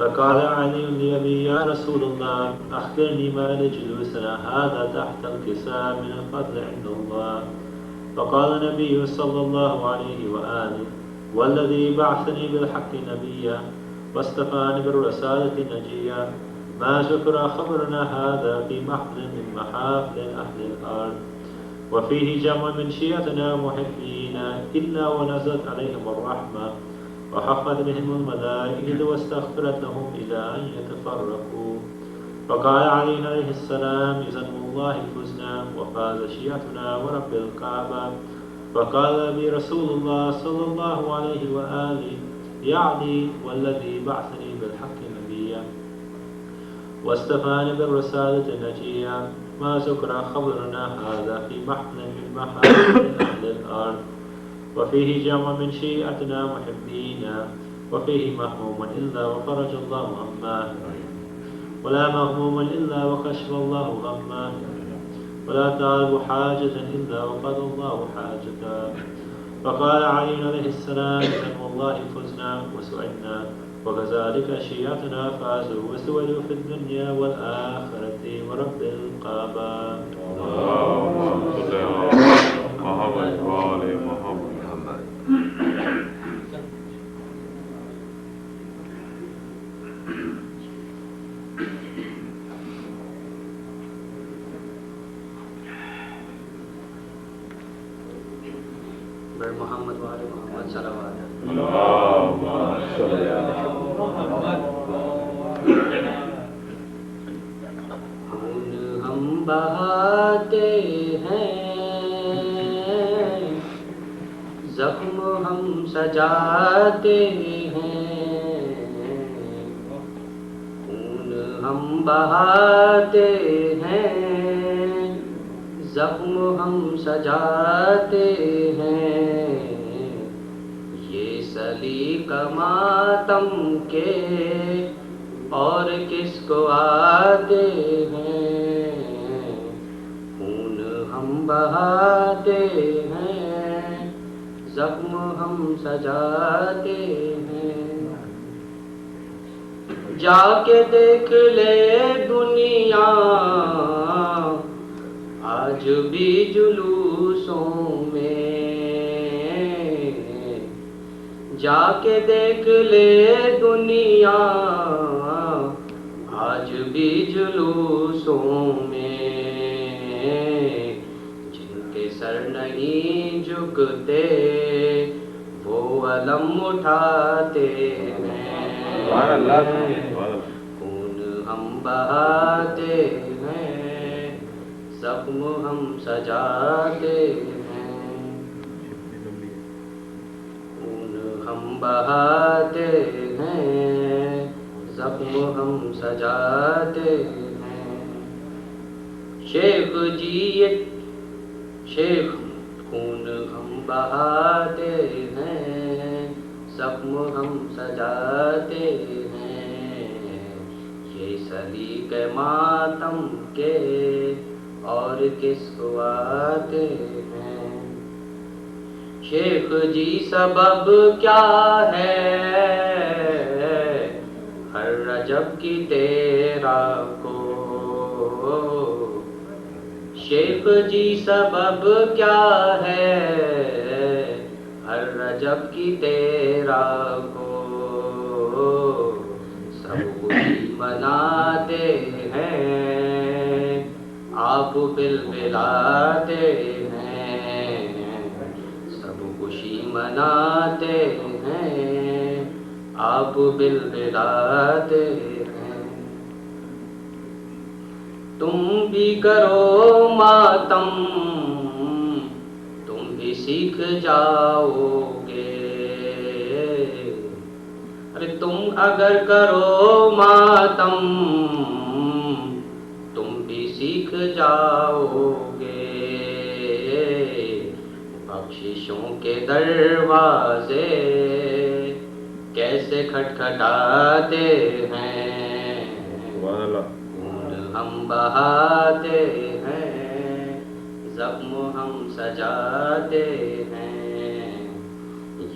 فقال علي لأبي يا رسول الله أخبرني ما لجلوسنا هذا تحت الكساء من الفضل عند الله. فقال النبي صلى الله عليه وآله والذي بعثني بالحق نبيا واصطفاني بالرسالة نجيا ما ذكر خبرنا هذا في محفل من محافل أهل الأرض وفيه جمع من شيعتنا محبين إلا ونزلت عليهم الرحمة وحفت بهم الملائكة واستغفرت لهم إلى أن يتفرقوا. فقال علي عليه السلام إذن والله فزنا وفاز شيعتنا ورب الكعبة. فقال لي رسول الله صلى الله عليه وآله يا علي والذي بعثني بالحق نبيا واصطفاني بالرسالة نجيا ما ذكر خبرنا هذا في محفل من محافل أهل الأرض وفيه جمع من شيعتنا محبين وفيه مهموم إلا وفرج الله غماه ولا مغموم إلا وكشف الله غماه ولا طالب حاجة إلا وقضى الله حاجته. فقال علي عليه السلام إذن والله فزنا وسعدنا وكذلك شيعتنا فازوا وسعدوا في الدنيا والآخرة ورب الكعبة. اللهم صل على محمد وآل محمد. محمد وآل محمد صلوات. اللهم صل على خون ہم بہاتے ہیں زخم ہم سجاتے ہیں خون ہم بہاتے ہیں زخم ہم سجاتے ہیں یہ سلیقہ ماتم کے اور کس کو آتے ہیں خون ہم بہاتے ہیں زخم ہم سجاتے ہیں جا کے دیکھ لے دنیا آج بھی جلوسوں میں جا کے دیکھ لے دنیا آج بھی جلوسوں میں جن کے سر نہیں جھکتے وہ علم اٹھاتے ہیں خون ہم بہاتے ہیں زخم ہم سجاتے ہیں خون ہم بہاتے ہیں زخم ہم سجاتے ہیں شیخ جی شیخ خون ہم بہاتے ہیں زخم ہم سجاتے ہیں یہ سلیقہ ماتم کے اور کس کو آتے ہیں شیخ جی سبب کیا ہے ہر رجب کی تیرا کو شیخ جی سبب کیا ہے ہر رجب کی تیرا کو سب خوشی مناتے ہیں آپ بل بلاتے ہیں سب خوشی مناتے ہیں آپ بل بلاتے ہیں تم بھی کرو ماتم تم بھی سیکھ جاؤ گے ارے تم اگر کرو ماتم سیکھ جاؤ گے بخششوں کے دروازے کیسے کھٹکھٹاتے ہیں خون ہم بہاتے ہیں زخم ہم سجاتے ہیں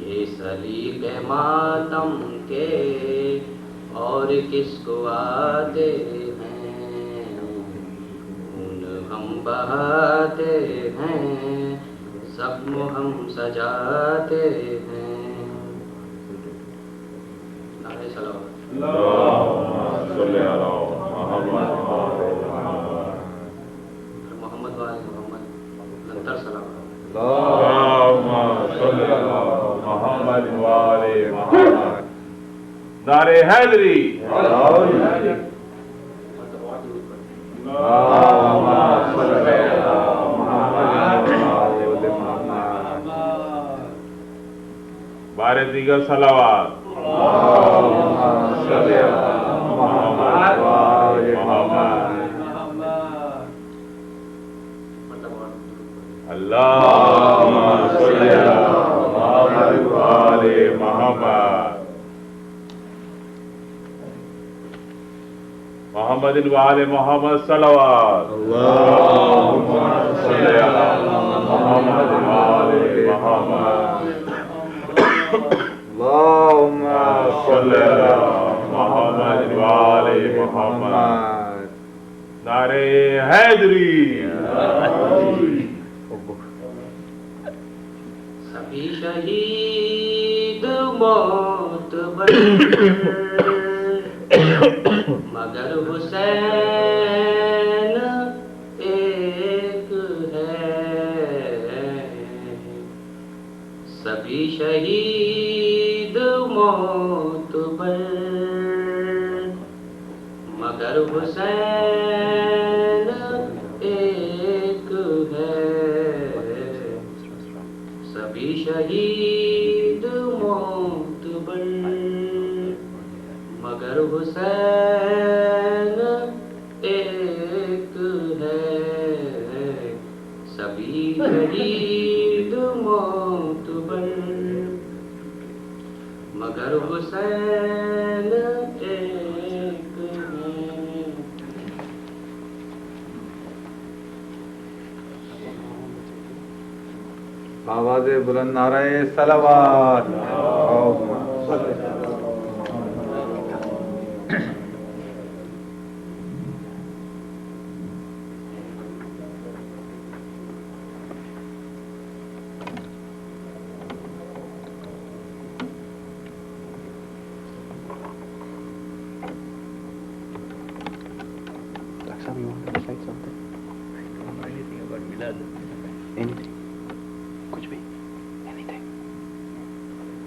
یہ سلیقہ ماتم کے اور کس کو آتے ہیں خون ہم بہاتے ہیں زخم ہم سجاتے ہیں نعرہ صلوات اللهم صل على محمد محمد وآل محمد ننتر صلوات اللهم صل على محمد وآل محمد نعرہ حیدری اللهم صل على محمد وآل محمد بارے دیگر صلوات اللهم صل على محمد وآل محمد اللهم صل على محمد وآل محمد محمد وآل محمد صلوات اللهم صل على محمد وآل محمد اللهم صل على محمد وآل محمد نعرہ حیدری سبھی شہید موت بر مگر حسین ایک ہے سبھی شہید موت بر مگر حسین ایک ہے سبھی شہید موت بر مگر حسین ایک ہے سبھی شہید موت بر مگر حسین ایک ہے آواز بلند نعرہ صلوات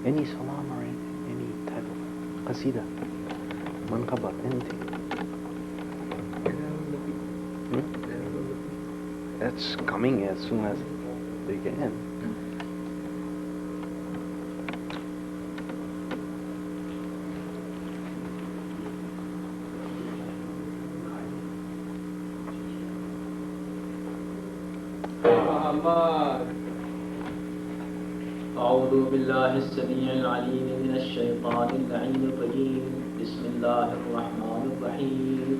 any salam or any type of qasida, manqabat, anything. That's coming as soon as they can. أعوذ بالله السميع العليم من الشيطان اللعين الرجيم بسم الله الرحمن الرحيم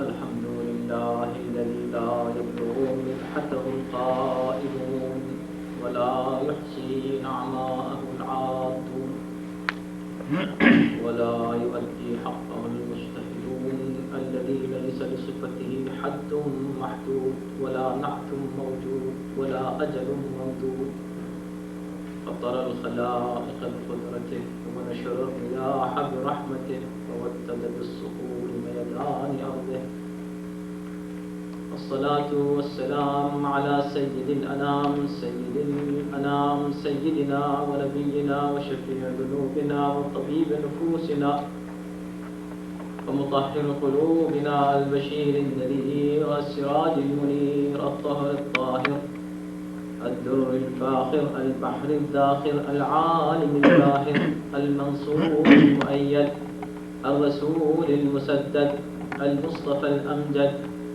الحمد لله الذي لا يبلغ مدحته القائلون ولا يحصي نعماءه العادون ولا يؤدي حقه المجتهدون الذي ليس لصفته حد محدود ولا نعت موجود ولا أجل ممدود فطر الخلائق بقدرته ونشر الرياح برحمته ووتد بالصخور ميدان أرضه والصلاة والسلام على سيد الأنام سيدنا ونبينا وشفيع ذنوبنا وطبيب نفوسنا ومطهر قلوبنا البشير النذير السراج المنير الطهر الطاهر الدر الفاخر البحر الداخر العالم الباهر المنصور المؤيد الرسول المسدد المصطفى الأمجد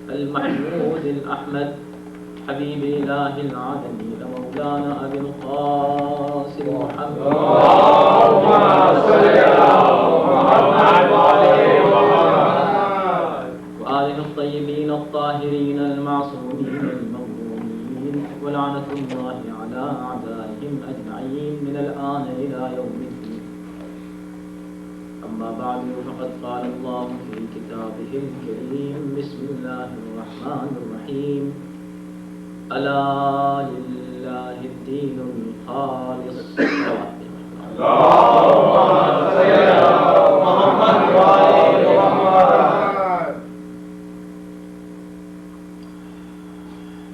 المحمود الأحمد حبيب إله العالمين مولانا أبي القاسم محمد اللهم صل على محمد وآله الطيبين الطاهرين المعصومين المظلومين ولعنة الله على أعدائهم أجمعين من الآن إلى يوم الدين أما بعد فقد قال الله في كتابه الكريم بسم الله الرحمن الرحيم ألا لله الدين الخالص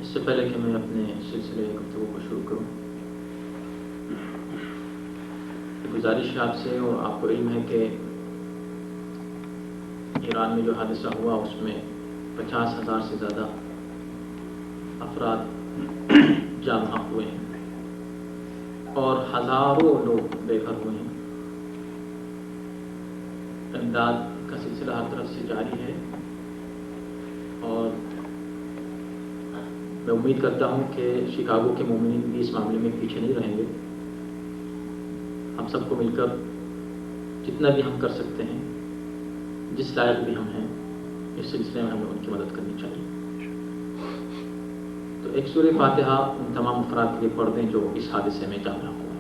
اس سے پہلے کہ میں اپنے سلسلے گفتگو کو شروع کروں، گزارش ہے آپ سے، اور آپ کو علم ہے کہ ایران میں جو حادثہ ہوا اس میں 50,000 سے زیادہ افراد جاں بحق ہوئے ہیں اور ہزاروں لوگ بے گھر ہوئے ہیں۔ امداد کا سلسلہ ہر طرف سے جاری ہے، اور میں امید کرتا ہوں کہ شکاگو کے مومنین بھی اس معاملے میں پیچھے نہیں رہیں گے۔ ہم سب کو مل کر جتنا بھی ہم کر سکتے ہیں، جس لائق بھی ہم ہیں، اس سلسلے میں ہمیں ان کی مدد کرنی چاہیے۔ تو ایک سورہ فاتحہ ان تمام افراد کے لیے پڑھ دیں جو اس حادثے میں جاں بحق ہوئے۔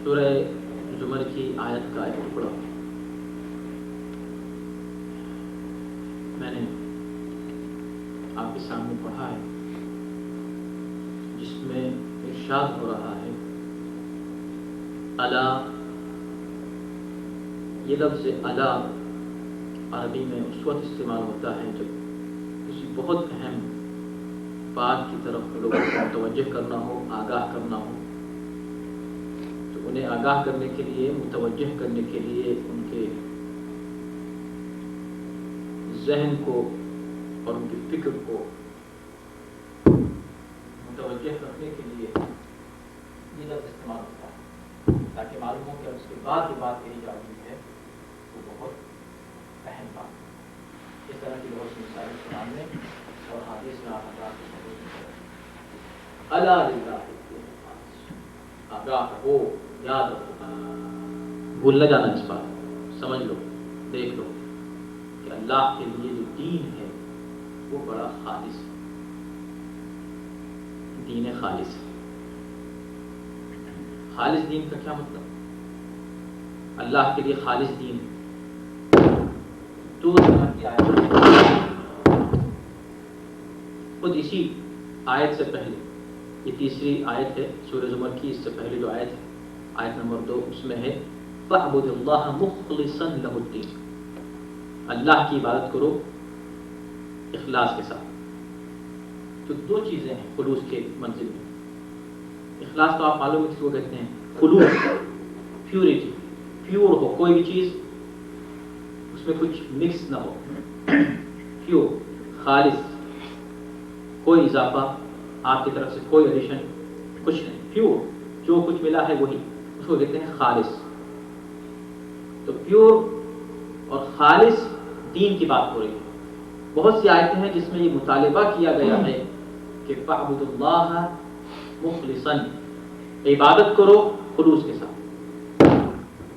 سورہ زمر کی آیت کا ایک ٹکڑا میں نے آپ کے سامنے پڑھا ہے، جس میں ارشاد ہو رہا ہے الا۔ یہ لفظ الا عربی میں اس وقت استعمال ہوتا ہے جب کسی بہت اہم بات کی طرف لوگوں کو متوجہ کرنا ہو، آگاہ کرنا ہو، تو انہیں آگاہ کرنے کے لیے، متوجہ کرنے کے لیے، ان کے ذہن کو اور ان کی فکر کو متوجہ کرنے کے لیے یہ لفظ استعمال ہوتا ہے، تاکہ معلوم ہو کہ اس کے بعد جو بات کہی جا رہی ہے وہ بہت اہم بات ہے۔ اس طرح کی بہت سی مثالیں قرآن میں اور حدیث میں آپ الا للہ، آگاہ رہو، یاد رکھو، بھول نہ جانا اس بات، سمجھ لو، دیکھ لو کہ اللہ کے لیے جو دین ہے وہ بڑا خالص ہے، دین خالص ہے۔ خالص دین کا کیا مطلب؟ اللہ کے لیے خالص دین تو کی آیت خود اسی آیت سے پہلے، یہ تیسری آیت ہے سورہ زمر کی، اس سے پہلے جو آیت ہے آیت نمبر 2، اس میں ہے فَاعْبُدِ اللَّهَ مُخْلِصًا لَهُ الدِّينَ، اللہ کی عبادت کرو اخلاص کے ساتھ۔ تو دو چیزیں ہیں خلوص کے منزل میں۔ اخلاص تو آپ معلوم ہے کس کو کہتے ہیں؟ خلوص، پیورٹی، پیور ہو کوئی بھی چیز، اس میں کچھ مکس نہ ہو، پیور، خالص، کوئی اضافہ آپ کی طرف سے، کوئی ایڈیشن، کچھ نہیں، پیور، جو کچھ ملا ہے وہی، اس کو کہتے ہیں خالص۔ تو پیور اور خالص دین کی بات ہو رہی ہے۔ بہت سی آیتیں ہیں جس میں یہ مطالبہ کیا گیا ہے کہ فَاعْبُدُوا اللَّهَ مُخْلِصًا، عبادت کرو خلوص کے ساتھ۔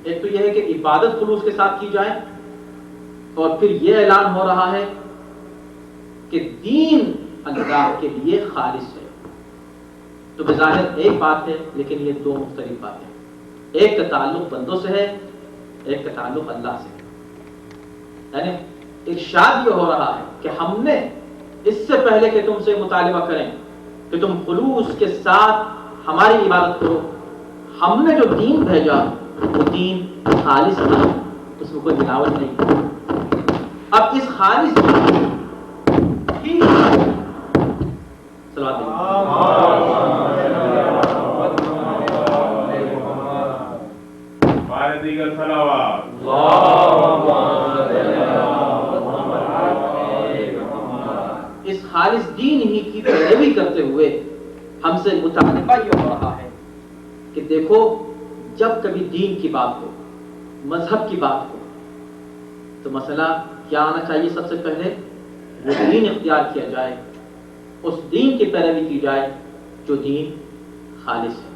ایک تو یہ ہے کہ عبادت خلوص کے ساتھ کی جائے، اور پھر یہ اعلان ہو رہا ہے کہ دین اللہ کے لیے خالص ہے۔ تو بظاہر ایک بات ہے، لیکن یہ دو مختلف باتیں ہیں۔ ایک کا تعلق بندوں سے ہے، ایک کا تعلق اللہ سے ہے۔ یعنی ارشاد یہ ہو رہا ہے کہ ہم نے اس سے پہلے کہ تم سے مطالبہ کریں کہ تم خلوص کے ساتھ ہماری عبادت کرو، ہم نے جو دین بھیجا وہ دین خالص ہے، اس میں کوئی ملاوٹ نہیں۔ اب اس خالص کی صلوات دیگر صلوات اس خالص دین ہی کی پیروی کرتے ہوئے ہم سے مطالبہ یہ ہو رہا ہے کہ دیکھو، جب کبھی دین کی بات ہو، مذہب کی بات ہو تو مسئلہ کیا آنا چاہیے؟ سب سے پہلے وہ دین اختیار کیا جائے، اس دین کی پیروی کی جائے جو دین خالص ہے۔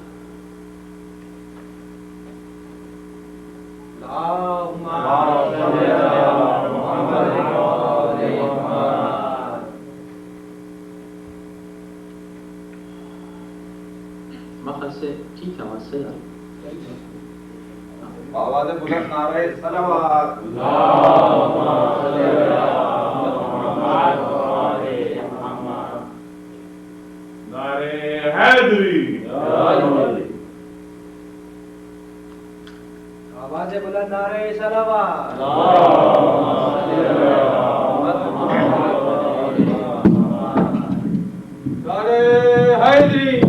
مقصد سے ٹھیک ہے، ہمارے صحیح ہے۔ آواز بلند نعرہ صلوات، نعرہ حیدری، آواز بلند نعرہ صلوات، نعرہ حیدری،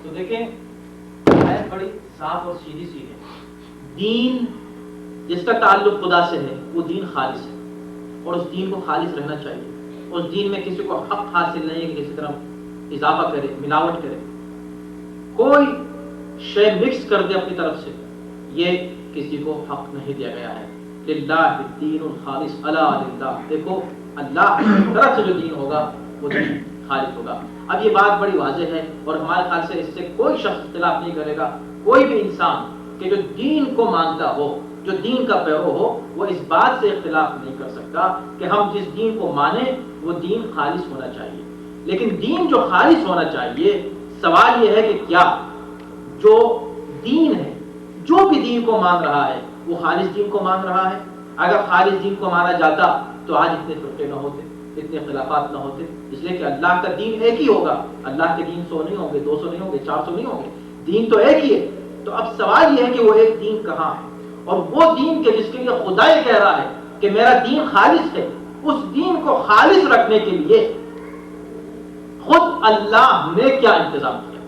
تو دیکھیں آیت بڑی صاف اور سیدھی سی ہے۔ دین جس کا تعلق خدا سے ہے وہ دین خالص ہے، اور اس دین کو خالص رہنا چاہیے۔ اس دین میں کسی کو حق حاصل نہیں ہے کہ کسی طرح اضافہ کرے، ملاوٹ کرے، کوئی شے مکس کر دے اپنی طرف سے، یہ کسی کو حق نہیں دیا گیا ہے۔ للہ الدین الخالص، الا للہ، دیکھو اللہ کی طرف سے جو دین ہوگا وہ دین خالص ہوگا۔ اب یہ بات بڑی واضح ہے اور ہمارے خیال سے اس سے کوئی شخص اختلاف نہیں کرے گا، کوئی بھی انسان کہ جو دین کو مانتا ہو، جو دین کا پیرو ہو، وہ اس بات سے اختلاف نہیں کر سکتا کہ ہم جس دین کو مانیں وہ دین خالص ہونا چاہیے۔ لیکن دین جو خالص ہونا چاہیے، سوال یہ ہے کہ کیا جو دین ہے، جو بھی دین کو مان رہا ہے وہ خالص دین کو مان رہا ہے؟ اگر خالص دین کو مانا جاتا تو آج اتنے فرقے نہ ہوتے، اتنے خلافات نہ ہوتے، اس لیے کہ اللہ کا دین ایک ہی ہوگا۔ اللہ کے دین 100 نہیں ہوں گے، 200 نہیں ہوں گے، 400 نہیں ہوں گے، دین تو ایک ہی ہے۔ تو اب سوال یہ ہے کہ وہ ایک دین کہاں ہے، اور وہ دین کے جس کے لیے خدا یہ کہہ رہا ہے کہ میرا دین خالص ہے، اس دین کو خالص رکھنے کے لیے خود اللہ نے کیا انتظام کیا؟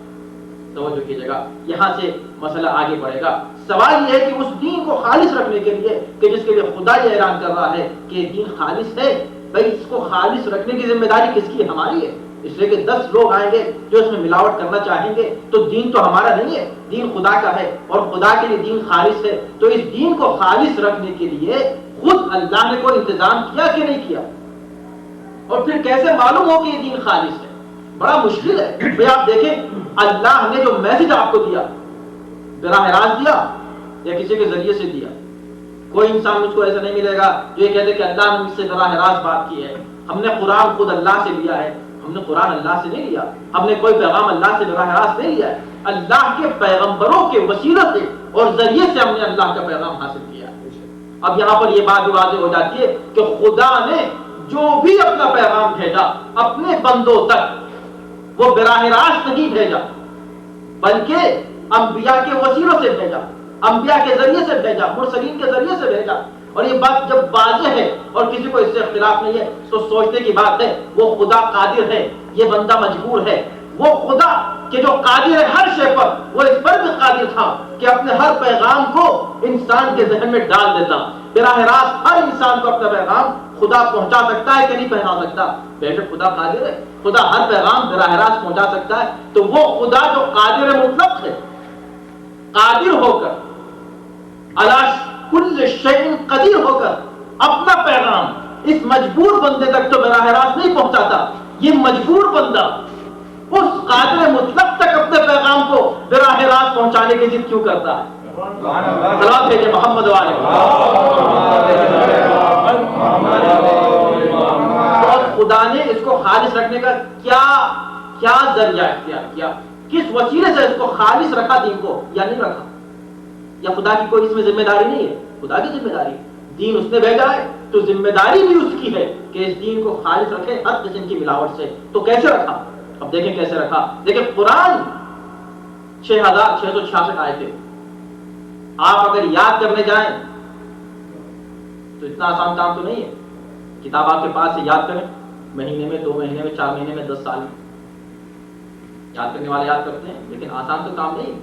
توجہ کیجیے گا، یہاں سے مسئلہ آگے بڑھے گا۔ سوال یہ ہے کہ اس دین کو خالص رکھنے کے لیے کہ جس کے لیے خدا یہ اعلان کر رہا ہے کہ یہ دین خالص ہے، بھائی اس کو خالص رکھنے کی ذمہ داری کس کی ہے؟ ہماری ہے۔ اس لیے کہ 10 لوگ آئیں گے جو اس میں ملاوٹ کرنا چاہیں گے تو دین تو ہمارا نہیں ہے، دین خدا کا ہے، اور خدا کے لیے دین خالص ہے۔ تو اس دین کو خالص رکھنے کے لیے خود اللہ نے کوئی انتظام کیا کہ نہیں کیا؟ اور پھر کیسے معلوم ہو کہ یہ دین خالص ہے؟ بڑا مشکل ہے۔ بھئی آپ دیکھیں، اللہ نے جو میسج آپ کو دیا، براہ راست دیا یا کسی کے ذریعے سے دیا؟ کوئی انسان مجھ کو ایسا نہیں ملے گا جو یہ کہتے کہ اللہ نے مجھ سے براہ راست بات کی ہے۔ ہم نے قرآن خود اللہ سے لیا ہے، ہم نے قرآن اللہ سے نہیں لیا، ہم نے کوئی پیغام اللہ سے براہ راست نہیں لیا ہے، اللہ کے پیغمبروں کے وسیلہ سے اور ذریعے سے ہم نے اللہ کا پیغام حاصل کیا ہے۔ اب یہاں پر یہ بات واضح ہو جاتی ہے کہ خدا نے جو بھی اپنا پیغام بھیجا اپنے بندوں تک، وہ براہ راست نہیں بھیجا بلکہ انبیاء کے وسیلوں سے بھیجا، انبیاء کے ذریعے سے بھیجا، مرسلین کے ذریعے سے بھیجا۔ اور یہ بات جب واضح ہے اور کسی کو اس سے اختلاف نہیں ہے تو سوچنے کی بات ہے، وہ خدا قادر ہے، یہ بندہ مجبور ہے۔ وہ خدا کہ جو قادر ہے ہر شے پر، وہ اس پر بھی قادر تھا کہ اپنے ہر پیغام کو انسان کے ذہن میں ڈال دیتا۔ براہ راست ہر انسان کو اپنا پیغام خدا پہنچا سکتا ہے کہ نہیں پہنچا سکتا؟ بے شک خدا قادر ہے، خدا ہر پیغام براہ راست پہنچا سکتا ہے۔ تو وہ خدا جو قادر مطلق ہے، قادر ہو کر، علی کل شیء قدیر ہو کر اپنا پیغام اس مجبور بندے تک تو براہ راست نہیں پہنچاتا، یہ مجبور بندہ اس قادر مطلق تک اپنے پیغام کو براہ راست پہنچانے کی ضد کیوں کرتا ہے؟ صلوات بھیجے محمد والے۔ اور خدا نے اس کو خالص رکھنے کا کیا ذریعہ اختیار کیا؟ کس وسیلے سے اس کو خالص رکھا دین کو، یا نہیں رکھا؟ یا خدا کی کوئی اس میں ذمہ داری نہیں ہے؟ خدا کی ذمہ داری، دین اس نے بھیجا ہے تو ذمہ داری بھی اس کی ہے کہ اس دین کو خالص رکھے ہر قسم کی ملاوٹ سے۔ تو کیسے رکھا؟ اب دیکھیں کیسے رکھا۔ دیکھیں قرآن 6666 آیتیں، آپ اگر یاد کرنے جائیں تو اتنا آسان کام تو نہیں ہے۔ کتاب آپ کے پاس سے یاد کریں، مہینے میں، 2 مہینے میں، 4 مہینے میں، 10 سال میں یاد کرنے والے یاد کرتے ہیں، لیکن آسان تو کام نہیں۔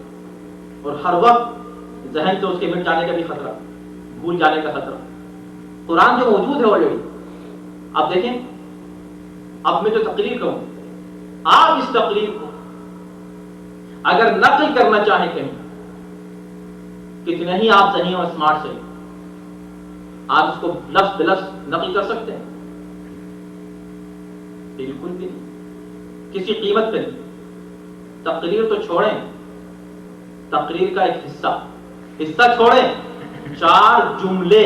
اور ہر وقت ذہن سے اس کے مٹ جانے کا بھی خطرہ، بھول جانے کا خطرہ۔ قرآن جو موجود ہے آلریڈی، آپ دیکھیں، اب میں جو تقریر کروں، آپ اس تقریر کو اگر نقل کرنا چاہیں کہیں، کتنے ہی آپ ذہین اور اسمارٹ سے، آپ اس کو لفظ بلفظ نقل کر سکتے ہیں؟ بالکل بھی نہیں، کسی قیمت پہ نہیں۔ تقریر تو چھوڑیں، تقریر کا ایک حصہ چھوڑیں، 4 جملے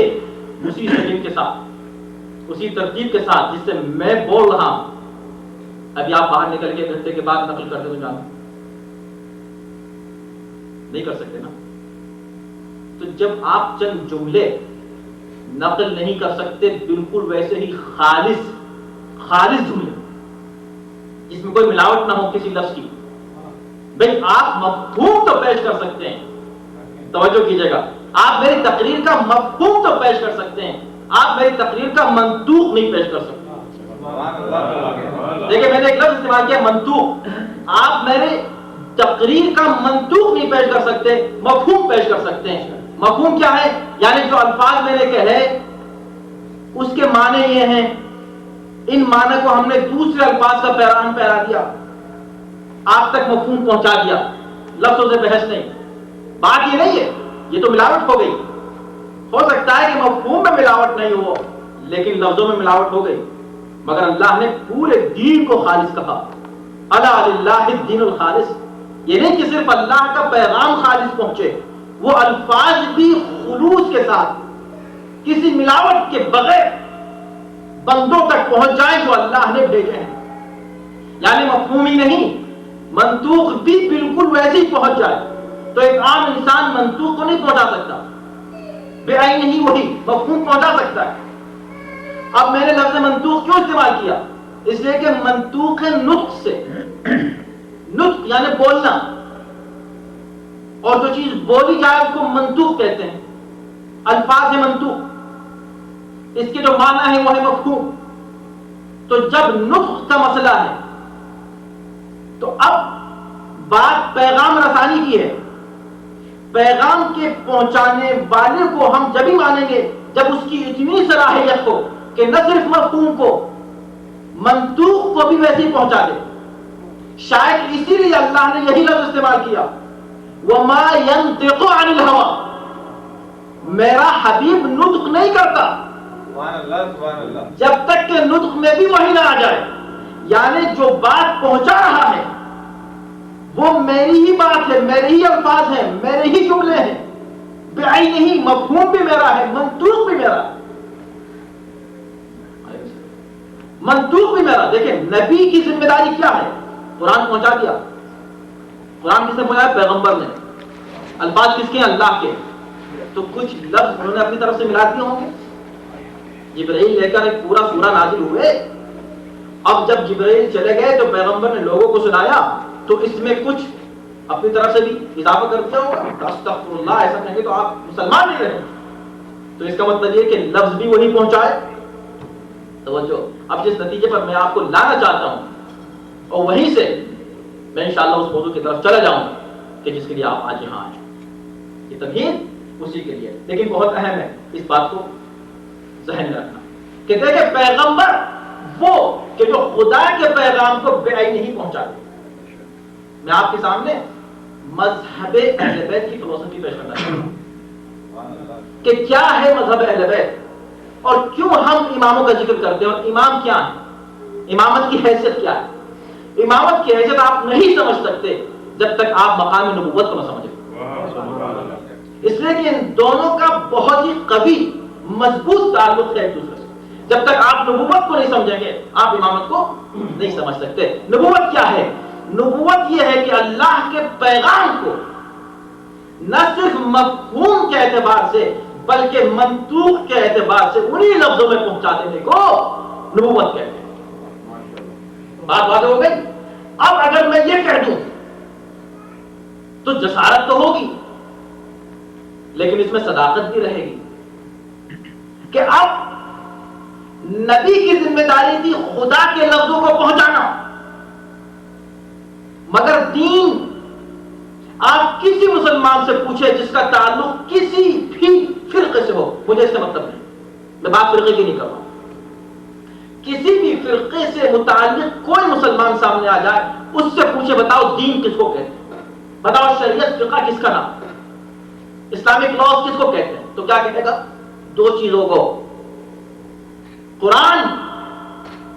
اسی سلیم کے ساتھ، اسی ترتیب کے ساتھ جس سے میں بول رہا ہوں، ابھی آپ باہر نکل کے گھنٹے کے بعد نقل کرتے ہوئے جانا نہیں کر سکتے نا۔ تو جب آپ چند جملے نقل نہیں کر سکتے، بالکل ویسے ہی خالص جملے جس میں کوئی ملاوٹ نہ ہو کسی لفظ کی، بھئی آپ مفہوم تو پیش کر سکتے ہیں، توجہ کیجئے گا، آپ میری تقریر کا مفہوم تو پیش کر سکتے ہیں، آپ میری تقریر کا منطوق نہیں پیش کر سکتے۔ دیکھیں میں نے ایک لفظ استعمال کیا، منطوق۔ آپ میرے تقریر کا منطوق نہیں پیش کر سکتے، مفہوم پیش کر سکتے ہیں۔ مفہوم کیا ہے؟ یعنی جو الفاظ میں نے کہے اس کے معنی یہ ہیں، ان معنی کو ہم نے دوسرے الفاظ کا پیران پھیلا دیا، آپ تک مفہوم پہنچا دیا، لفظوں سے بحث نہیں۔ بات یہ نہیں ہے، یہ تو ملاوٹ ہو گئی۔ ہو سکتا ہے کہ مفہوم میں ملاوٹ نہیں ہو لیکن لفظوں میں ملاوٹ ہو گئی، مگر اللہ نے پورے دین کو خالص کہا، الا للہ الدین الخالص۔ یہ نہیں کہ صرف اللہ کا پیغام خالص پہنچے، وہ الفاظ بھی خلوص کے ساتھ کسی ملاوٹ کے بغیر بندوں تک پہنچ جائیں جو اللہ نے بھیجے ہیں۔ یعنی مفہوم ہی نہیں، منطوق بھی بالکل ویسے ہی پہنچ جائے۔ تو ایک عام انسان منطوق کو نہیں پہنچا سکتا، بے عین نہیں وہی مفہوم پہنچا سکتا ہے۔ اب میں نے لفظ منطوق کیوں استعمال کیا؟ اس لیے کہ منطوق ہے نطق سے، نطق یعنی بولنا، اور جو چیز بولی جائے اس کو منطوق کہتے ہیں۔ الفاظ ہے منطوق، اس کے جو معنی ہے وہ ہے مفہوم۔ تو جب نطق کا مسئلہ ہے تو اب بات پیغام رسانی کی ہے۔ پیغام کے پہنچانے والے کو ہم جب ہی مانیں گے جب اس کی اتنی صلاحیت ہو کہ نہ صرف مفہوم کو، منطوق کو بھی ویسے ہی پہنچا دے۔ شاید اسی لیے اللہ نے یہی لفظ استعمال کیا، وَمَا يَنطِقُ عَنِ الْهَوَىٰ، میرا حبیب نطق نہیں کرتا جب تک کہ نطق میں بھی وحی نہ آ جائے۔ یعنی جو بات پہنچا رہا ہے وہ میری ہی بات ہے، میرے ہی الفاظ ہیں، میرے ہی جملے ہیں، بعین ہی مفہوم بھی میرا ہے، منطوق بھی میرا ہے، منطوق بھی میرا۔ دیکھیں نبی کی ذمہ داری کیا ہے؟ قرآن پہنچا دیا۔ قرآن کس نے پہنچایا؟ پیغمبر نے۔ الفاظ کس کے ہیں؟ اللہ کے۔ تو کچھ لفظ انہوں نے اپنی طرف سے ملا دیے ہوں گے۔ جبرائیل لے کر ایک پورا سورہ نازل ہوئے، اب جب جبرائیل چلے گئے تو پیغمبر نے لوگوں کو سنایا تو اس میں کچھ اپنی طرف سے بھی اضافہ کر دیا ہوگا۔ استغفر اللہ، ایسا کہیں گے تو آپ مسلمان نہیں رہے۔ تو اس کا مطلب یہ کہ لفظ بھی وہی پہنچائے۔ توجہ، اب جس نتیجے پر میں آپ کو لانا چاہتا ہوں اور وہیں سے میں انشاءاللہ اس موضوع کی طرف چلا جاؤں کہ جس کے لیے آپ آج یہاں آئے، یہ تمہید اسی کے لیے۔ لیکن بہت اہم ہے اس بات کو ذہن میں رکھنا کہ دیکھیں پیغمبر وہ کہ جو خدا کے پیغام کو بے عین نہیں پہنچاتے۔ میں آپ کے سامنے مذہب اہل بیت کی فلسفی پیش کرنا چاہتا ہوں کہ کیا ہے مذہب اہل بیت اور کیوں ہم اماموں کا ذکر کرتے ہیں، اور امام کیا ہے، امامت کی حیثیت کیا ہے۔ امامت کی حیثیت آپ نہیں سمجھ سکتے جب تک آپ مقام نبوت کو نہ سمجھیں۔ اس لیے کہ ان دونوں کا بہت ہی قوی مضبوط تعلق ہے ایک دوسرے سے۔ جب تک آپ نبوت کو نہیں سمجھیں گے آپ امامت کو نہیں سمجھ سکتے۔ نبوت کیا ہے؟ نبوت یہ ہے کہ اللہ کے پیغام کو نہ صرف مفہوم کے اعتبار سے بلکہ منطوق کے اعتبار سے انہی لفظوں میں پہنچا دینے کو نبوت کہتے ہیں۔ بات واضح ہو گئی؟ اب اگر میں یہ کہہ دوں تو جسارت تو ہوگی لیکن اس میں صداقت بھی رہے گی کہ اب نبی کی ذمہ داری تھی خدا کے لفظوں کو پہنچانا، مگر دین آپ کسی مسلمان سے پوچھے جس کا تعلق کسی بھی فرقے سے ہو، مجھے اس کا مطلب نہیں، میں بات فرقے کی نہیں کر رہا ہوں، کسی بھی فرقے سے متعلق کوئی مسلمان سامنے آ جائے، اس سے پوچھے بتاؤ دین کس کو کہتے ہیں، بتاؤ شریعت فقہ کس کا نام، اسلامک لاز کس کو کہتے ہیں، تو کیا کہے گا؟ دو چیزوں کو، قرآن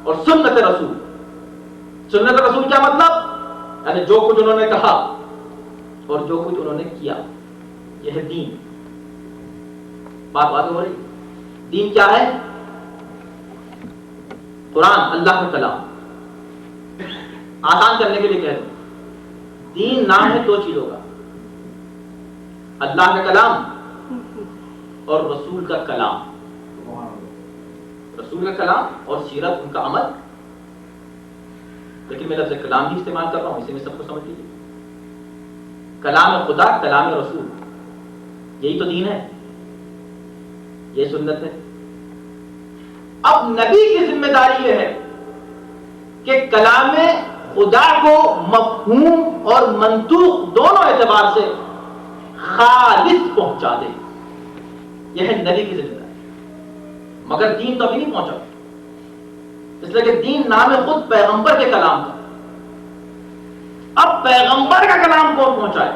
اور سنت رسول۔ سنت رسول کیا مطلب؟ یعنی جو کچھ انہوں نے کہا اور جو کچھ انہوں نے کیا، یہ ہے دین۔ بات ہو رہی، دین کیا ہے؟ قرآن، اللہ کا کلام۔ آسان کرنے کے لیے کہہ دوں، دین نام ہے دو چیزوں کا، اللہ کا کلام اور رسول کا کلام۔ رسول کا کلام اور سیرت، ان کا عمل۔ لیکن میں لفظ کلام بھی استعمال کر رہا ہوں، اسی میں سب کو سمجھ لیجیے، کلام خدا، کلام رسول، یہی تو دین ہے، یہ سنت ہے۔ اب نبی کی ذمہ داری یہ ہے کہ کلام خدا کو مفہوم اور منطوق دونوں اعتبار سے خالص پہنچا دے، یہ ہے نبی کی ذمہ داری۔ مگر دین تو ابھی نہیں پہنچا، اس لیے کہ دین نام ہے خود پیغمبر کے کلام کا۔ اب پیغمبر کا کلام کون پہنچائے؟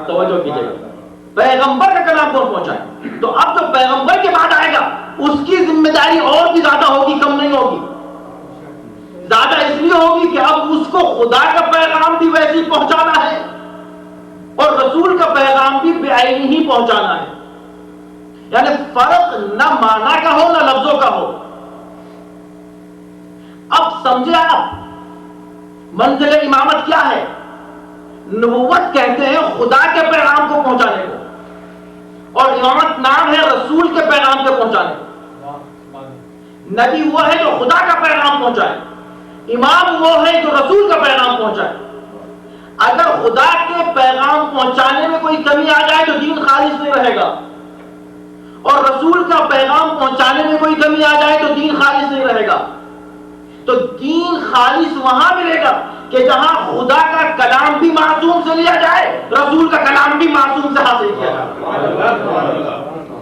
توجہ کیجیے گا، پیغمبر کا کلام کون پہنچائے؟ تو اب جو پیغمبر کے بعد آئے گا اس کی ذمہ داری اور بھی زیادہ ہوگی، کم نہیں ہوگی، زیادہ اس لیے ہوگی کہ اب اس کو خدا کا پیغام بھی ویسے ہی پہنچانا ہے اور رسول کا پیغام بھی بعینی ہی پہنچانا ہے۔ یعنی فرق نہ معنی کا ہو نہ لفظوں کا ہو۔ اب سمجھے آپ منزل امامت کیا ہے؟ نبوت کہتے ہیں خدا کے پیغام کو پہنچانے کو، اور امامت نام ہے رسول کے پیغام کو پہنچانے کو۔ نبی وہ ہے جو خدا کا پیغام پہنچائے، امام وہ ہے جو رسول کا پیغام پہنچائے۔ اگر خدا کے پیغام پہنچانے میں کوئی کمی آ جائے تو دین خالص نہیں رہے گا، اور رسول کا پیغام پہنچانے میں کوئی کمی آ جائے تو دین خالص نہیں رہے گا۔ تو دین خالص وہاں ملے گا کہ جہاں خدا کا کلام بھی معصوم سے لیا جائے، رسول کا کلام بھی معصوم سے حاصل کیا جائے۔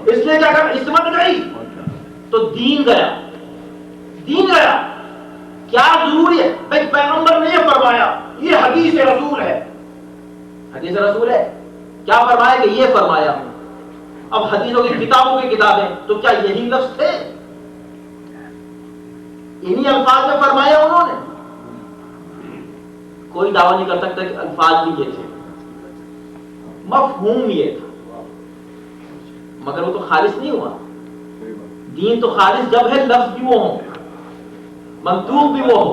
اس لیے کہ اگر عصمت گئی تو دین گیا، دین گیا۔ کیا ضروری ہے؟ بھائی پیغمبر نے یہ فرمایا، یہ حدیث رسول ہے، حدیث رسول ہے، کیا فرمایا کہ یہ فرمایا۔ اب حدیثوں کی کتابوں کی کتابیں، تو کیا یہی لفظ تھے؟ انہی الفاظ میں فرمایا انہوں نے؟ کوئی دعویٰ نہیں کر سکتا کہ الفاظ بھی یہ تھے، مفہوم یہ تھا، مگر وہ تو خالص نہیں ہوا۔ دین تو خالص جب ہے لفظ بھی وہ ہوں، منطوق بھی وہ ہو۔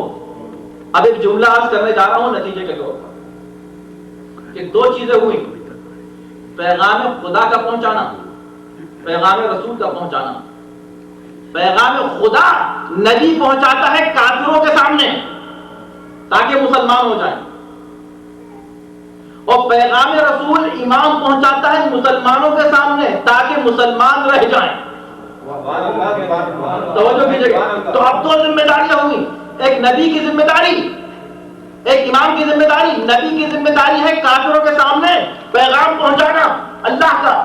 اب ایک جملہ عرض کرنے جا رہا ہوں نتیجے کے طور پر کہ دو چیزیں ہوئی، پیغام خدا کا پہنچانا، پیغام رسول کا پہنچانا۔ پیغام خدا نبی پہنچاتا ہے کافروں کے سامنے تاکہ مسلمان ہو جائیں، اور پیغام رسول امام پہنچاتا ہے مسلمانوں کے سامنے تاکہ مسلمان رہ جائیں۔ توجہ کیجیے گا۔ تو اب دو ذمہ داریاں ہوئی، ایک نبی کی ذمہ داری، ایک امام کی ذمہ داری۔ نبی کی ذمہ داری ہے کافروں کے سامنے پیغام پہنچانا اللہ کا،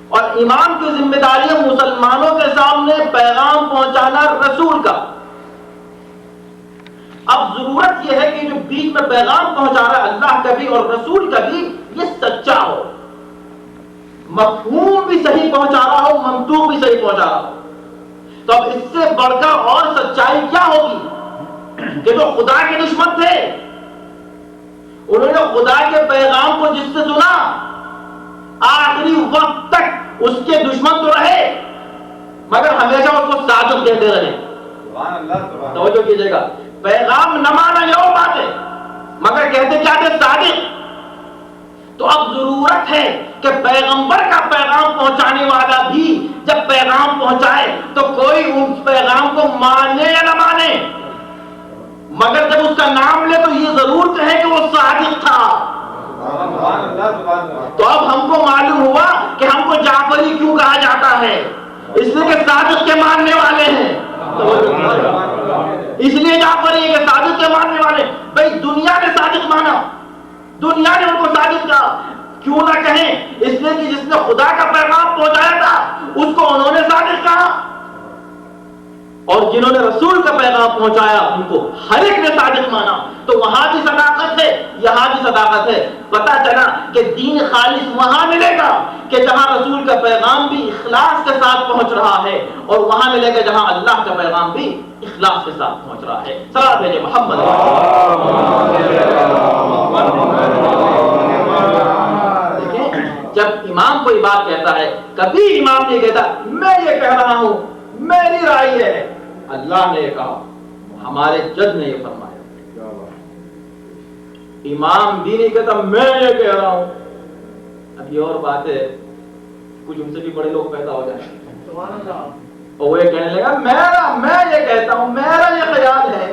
اور امام کی ذمہ داری ہے مسلمانوں کے سامنے پیغام پہنچانا رسول کا۔ اب ضرورت یہ ہے کہ جو بیچ میں پیغام پہنچا رہا ہے اللہ کا بھی اور رسول کا بھی، یہ سچا ہو، مفہوم بھی صحیح پہنچا رہا ہو، منطوق بھی صحیح پہنچا رہا ہو۔ تو اب اس سے بڑھ کر اور سچائی کیا ہوگی کہ جو خدا کے دشمن تھے انہوں نے خدا کے پیغام کو جس سے سنا آخری وقت تک اس کے دشمن تو رہے مگر ہمیشہ اس کو صادق کہتے رہے۔ توجہ کیجیے گا، پیغام نہ مانا یہ اور بات ہے مگر کہتے کیا تھے؟ صادق۔ تو اب ضرورت ہے کہ پیغمبر کا پیغام پہنچانے والا بھی جب پیغام پہنچائے تو کوئی اس پیغام کو مانے یا نہ مانے، مگر جب اس کا نام لے تو یہ ضرور کہے کہ وہ صادق تھا۔ تو اب ہم کو معلوم ہوا کہ ہم کو جعفری کیوں کہا جاتا ہے، اس لیے کہ صادق کے ماننے والے ہیں۔ اس لیے جعفری کہ صادق کے ماننے والے۔ بھائی دنیا نے صادق مانا، دنیا نے ان کو صادق کہا، کیوں نہ کہیں، اس لیے کہ جس نے خدا کا پیغام پہنچایا تھا اس کو انہوں نے صادق کہا، اور جنہوں نے رسول کا پیغام پہنچایا ان کو ہر ایک نے صادق مانا. تو وہاں بھی صداقت ہے، یہاں بھی صداقت ہے. پتہ چلا کہ دین خالص وہاں ملے گا کہ جہاں رسول کا پیغام بھی اخلاص کے ساتھ پہنچ رہا ہے، اور وہاں ملے گا جہاں اللہ کا پیغام بھی اخلاص کے ساتھ پہنچ رہا ہے. صلوات بھیجے محمد. دیکھیں، جب امام کوئی بات کہتا ہے، کبھی امام نہیں کہتا میں یہ کہہ رہا ہوں، میری رائے ہے. اللہ نے یہ کہا، ہمارے جج نے یہ فرمایا. امام بھی نہیں کہتا میں یہ کہہ رہا ہوں. اب یہ اور بات ہے، کچھ ان سے بھی بڑے لوگ پیدا ہو جائیں اور وہ یہ کہنے لگا میں یہ کہتا ہوں، میرا یہ خیال ہے.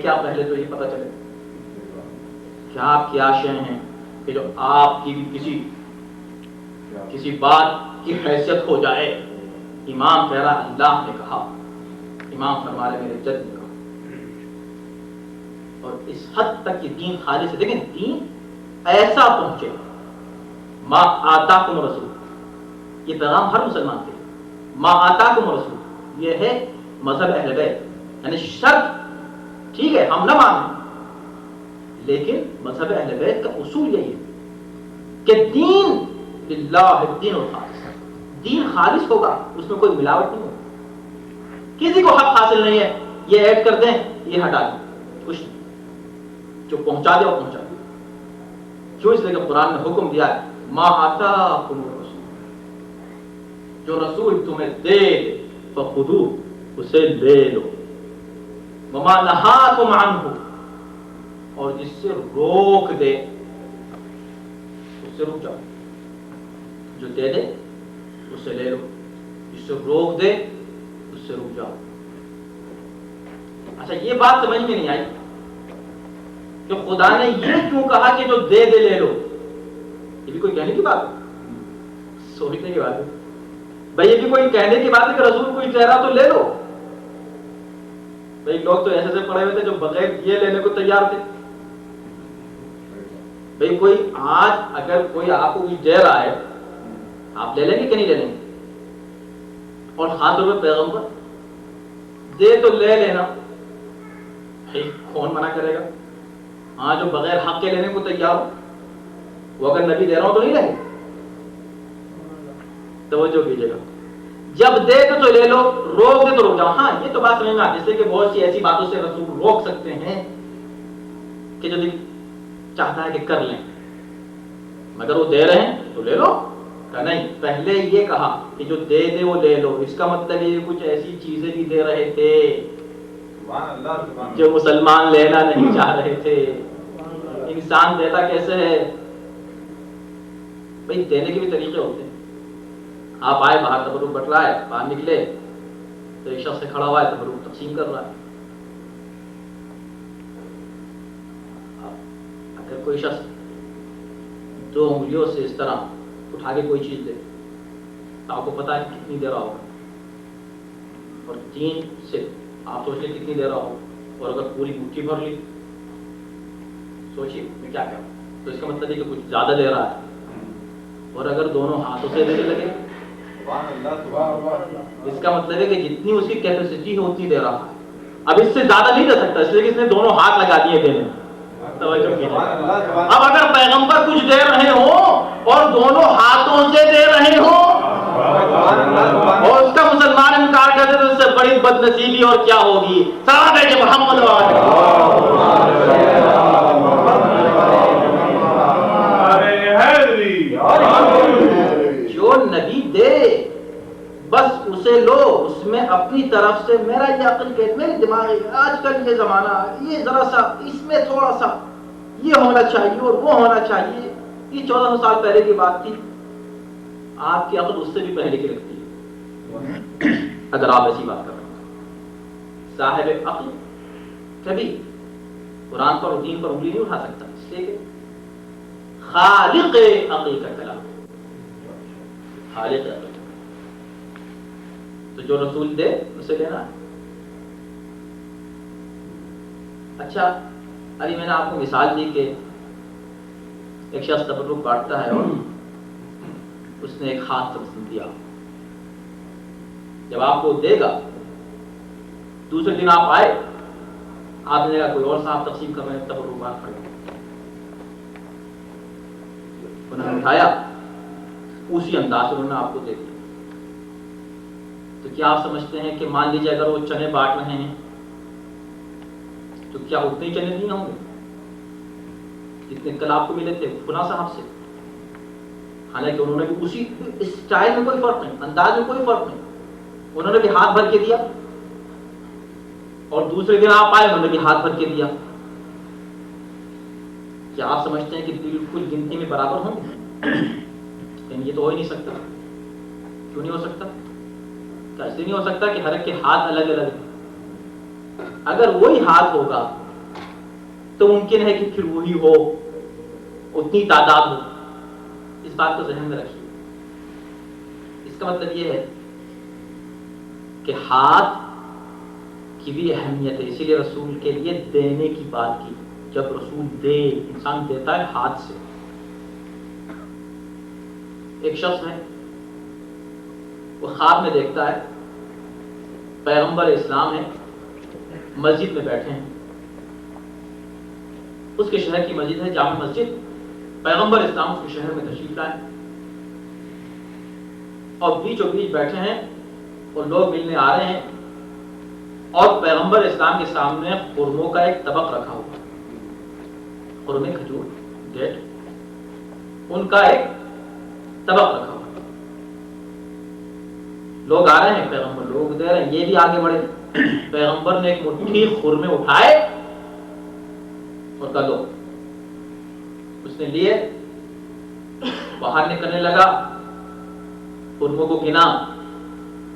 کیا پہلے تو یہ پتا چلے کیا شے ہیں کہ جو آپ کی بھی کسی بات کی حیثیت ہو جائے. امام کہہ رہا اللہ نے کہا، امام فرما رہے میرے جج نے کہا. اور اس حد تک یہ دین خالص ہے. دیکھیں دین ایسا پہنچے، ما آتاکم رسول، یہ پیغام ہر مسلمان کے، ما آتاکم رسول یہ ہے مذہب اہل بیت. یعنی شرط ٹھیک ہے ہم نہ مانیں، لیکن مذہب اہل بیت کا اصول یہی ہے کہ دین للہ الدین الخالص، دین خالص ہوگا، اس میں کوئی ملاوٹ نہیں ہوگی. کسی کو حق حاصل نہیں ہے یہ ایڈ کر دیں یہ ہٹا دیں، کچھ نہیں. جو پہنچا دے وہ پہنچا دے. کیوں؟ اس لیے کہ قرآن نے حکم دیا ہے ما آتاکم الرسول، جو رسول تمہیں دے فخذوہ اسے لے لو، وما نہاکم عنہ، اور جس سے روک دے اس سے رک جاؤ. جو دے دے اس سے لے لو، جس سے روک دے اس سے رک جاؤ. اچھا یہ بات سمجھ میں نہیں آئی کہ خدا نے یہ کیوں کہا کہ جو دے دے لے لو؟ یہ بھی کوئی کہنے کی بات ہے، سوچنے کی بات ہے. بھائی یہ بھی کوئی کہنے کی بات ہے کہ رسول کوئی کہہ رہا تو لے لو؟ بھائی لوگ تو ایسے سے پڑے ہوئے تھے جو بغیر یہ لینے کو تیار تھے. بھائی کوئی آج اگر کوئی آپ کو کچھ دے رہا ہے آپ لے لیں گے کہ نہیں لے لیں گے؟ اور خاص طور پہ پیغمبر دے تو لے لینا، کون منع کرے گا؟ ہاں جو بغیر حق کے لینے کو تیار ہو، وہ اگر نبی دے رہا ہوں تو نہیں لیں گے. توجہ کیجیے گا، جب دے تو لے لو، روک دے تو روک جاؤ. ہاں یہ تو بات سمجھ میں آتی ہے، اس لیے کہ بہت سی ایسی باتوں سے رسول روک سکتے ہیں کہ جو دل چاہتا ہے کہ کر لیں، مگر وہ دے رہے ہیں تو لے لو. کہ نہیں، پہلے یہ کہا کہ جو دے دے وہ لے لو. اس کا مطلب یہ کچھ ایسی چیزیں بھی دے رہے تھے جو مسلمان لینا نہیں چاہ رہے تھے. انسان دیتا کیسے ہے؟ بھائی دینے کے بھی طریقے ہوتے ہیں. آپ آئے باہر تبرک بٹ رہا ہے، باہر نکلے تو ایک شخص سے کھڑا ہوا ہے تبرک تقسیم کر رہا ہے. اگر کوئی شخص 2 انگلیوں سے اس طرح اٹھا کے کوئی چیز دے تو آپ کو پتا ہے کتنی دے رہا ہوگا، اور 3 سے آپ سوچ لیں کتنی دے رہا ہو، اور اگر پوری مٹھی بھر لی سوچیے میں کیا کروں، تو اس کا مطلب ہے کہ کچھ زیادہ دے رہا ہے. اور اگر دونوں ہاتھوں سے دینے لگے اس کا مطلب ہے کہ جتنی اس کی کیپیسٹی ہے اتنی دے رہا ہے. اب اس سے زیادہ نہیں دے سکتا، اس لیے کہ اس نے دونوں ہاتھ لگا دیے دینے. اب اگر پیغمبر کچھ دے رہے ہوں اور دونوں ہاتھوں سے دے رہے ہوں اور اس کا مسلمان انکار کرتے تو اس سے بڑی بد نصیبی اور کیا ہوگی. صحابہ کہ محمد جو نبی دے بس اسے لو، اس میں اپنی طرف سے میرا یہ عقل کہ میرے دماغ آج کل یہ زمانہ یہ ذرا سا اس میں تھوڑا سا یہ ہونا چاہیے اور وہ ہونا چاہیے. یہ 1400 سال پہلے کی بات تھی، آپ کی عقل اس سے بھی پہلے کی رکھتی ہے. اگر آپ ایسی بات کر رہے ہیں، صاحب عقل کبھی قرآن پر اور دین پر انگلی نہیں اٹھا سکتا، اس لیے کہ خالق عقل کا کلام، خالق عقل. تو جو رسول دے اسے لینا ہے. اچھا ابھی میں نے آپ کو مثال دی کہ ایک شخص تبرک بانٹتا ہے اور اس نے ایک ہاتھ تقسیم دیا. جب آپ کو دے گا دوسرے دن آپ آئے, آپ نے کہا کوئی اور صاحب تقسیم کر رہے ہیں, تبرک بانٹ پڑے. انہوں نے اٹھایا, اسی انداز سے انہوں نے آپ کو دے دیا. تو کیا آپ سمجھتے ہیں کہ مان لیجیے اگر وہ چنے بانٹ رہے ہیں تو کیا اتنے ہی چنے نہیں ہوں گے جتنے کل آپ کو ملے تھے فلاں صاحب سے؟ حالانکہ انہوں نے بھی اسی اسٹائل میں کوئی فرق نہیں, انداز میں کوئی فرق نہیں. انہوں نے بھی ہاتھ بھر کے دیا اور دوسرے دن آپ آئے, انہوں نے بھی ہاتھ بھر کے دیا. کیا آپ سمجھتے ہیں کہ بالکل گنتی میں برابر ہوں گے؟ لیکن یہ تو ہو ہی نہیں سکتا. کیوں نہیں ہو سکتا؟ کیا ایسے نہیں ہو سکتا کہ ہر ایک کے ہاتھ الگ الگ ہیں؟ اگر وہی ہاتھ ہوگا تو ممکن ہے کہ پھر وہی ہو, اتنی تعداد ہو. اس بات کو ذہن میں رکھیے. اس کا مطلب یہ ہے کہ ہاتھ کی بھی اہمیت ہے. اسی لیے رسول کے لیے دینے کی بات کی. جب رسول دے, انسان دیتا ہے ہاتھ سے. ایک شخص ہے, وہ خواب میں دیکھتا ہے پیغمبر اسلام ہے, مسجد میں بیٹھے ہیں. اس کے شہر کی مسجد ہے جامع مسجد. پیغمبر اسلام اس کے شہر میں تشریف لائے اور بیچوں بیچ بیٹھے ہیں اور لوگ ملنے آ رہے ہیں اور پیغمبر اسلام کے سامنے خرموں کا ایک طبق رکھا ہوا. خرمے, کھجور, ڈیٹ, ان کا ایک طبق رکھا ہوا. لوگ آ رہے ہیں, پیغمبر لوگ دے رہے ہیں, یہ بھی آگے بڑھے. پیغمبر نے ایک مٹھی خرمے اٹھائے اور کہا لو. اس نے لیے, باہر نکلنے لگا, خرموں کو گنا,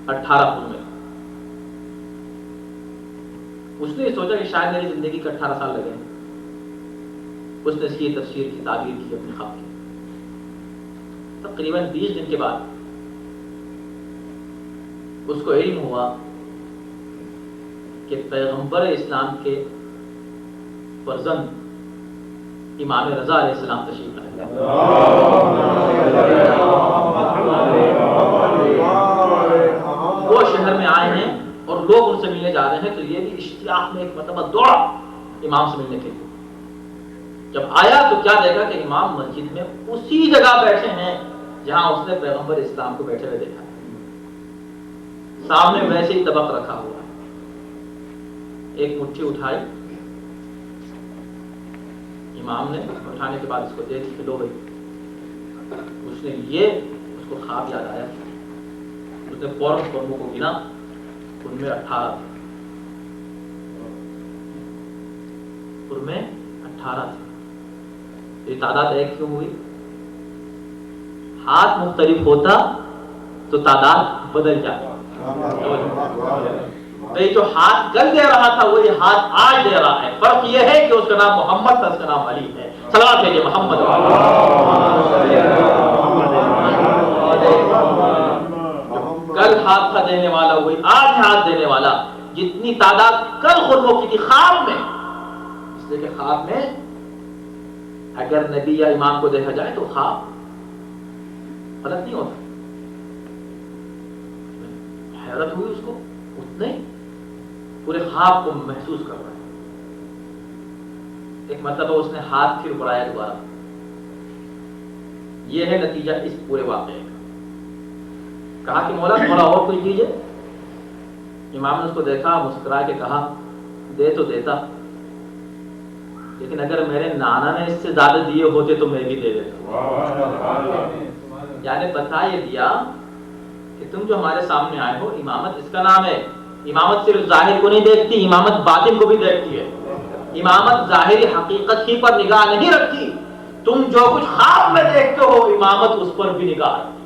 18 خرمے. اس نے سوچا کہ شاید میری زندگی کے 18 سال لگے. اس نے اس کی تفسیر کی تعبیر کی اپنے خواب کی. تقریباً 20 دن کے بعد اس کو علم ہوا کہ پیغمبر اسلام کے فرزند امام رضا علیہ السلام تشریف لائے. وہ شہر میں آئے ہیں اور لوگ ان سے ملنے جا رہے ہیں. تو یہ بھی اشتیاق میں ایک مرتبہ دوڑا امام سے ملنے کے لیے. جب آیا تو کیا دیکھا کہ امام مسجد میں اسی جگہ بیٹھے ہیں جہاں اس نے پیغمبر اسلام کو بیٹھے ہوئے دیکھا. سامنے ویسے ہی طبق رکھا ہوا. ایک مٹھی اٹھائی, امام نے اٹھانے کے بعد اس کو دے دی کہ لو بھائی. اس نے لیے, اس کو خواب یاد آیا. اس نے فوراً خرموں کو گنا, ان میں 18 خرمے 18 تھے. یہ تعداد ایک کیوں ہوئی؟ ہاتھ مختلف ہوتا تو تعداد بدل جاتا. تو یہ جو ہاتھ کل دے رہا تھا وہی ہاتھ آج دے رہا ہے. فرق یہ ہے کہ اس کا نام محمد تھا, اس کا نام علی ہے. صلوات بھیجیے محمد. کل ہاتھ تھا دینے والا وہی آج ہاتھ دینے والا. جتنی تعداد کل خرموں کی تھی خواب میں, اس لیے کہ خواب میں اگر نبی یا امام کو دیکھا جائے تو خواب غلط نہیں ہوتا. حیرت ہوئی اس کو, اتنے پورے خواب کو محسوس کر رہا ہے. ایک مرتبہ اس نے ہاتھ پھر بڑھایا دوبارہ. یہ ہے نتیجہ اس پورے واقعے کا. کہا کہ مولا تھوڑا اور کچھ دیجیے. امام نے اس کو دیکھا, مسکرا کے کہا دے تو دیتا, لیکن اگر میرے نانا نے اس سے زیادہ دیے ہوتے تو میں بھی دے دیتا. یعنی بتا یہ دیا کہ تم جو ہمارے سامنے آئے ہو, امامت اس کا نام ہے. امامت صرف ظاہر کو نہیں دیکھتی, امامت باطن کو بھی دیکھتی ہے. امامت ظاہری حقیقت ہی پر نگاہ نہیں رکھتی. تم جو کچھ خواب میں دیکھتے ہو امامت اس پر بھی نگاہ رکھتی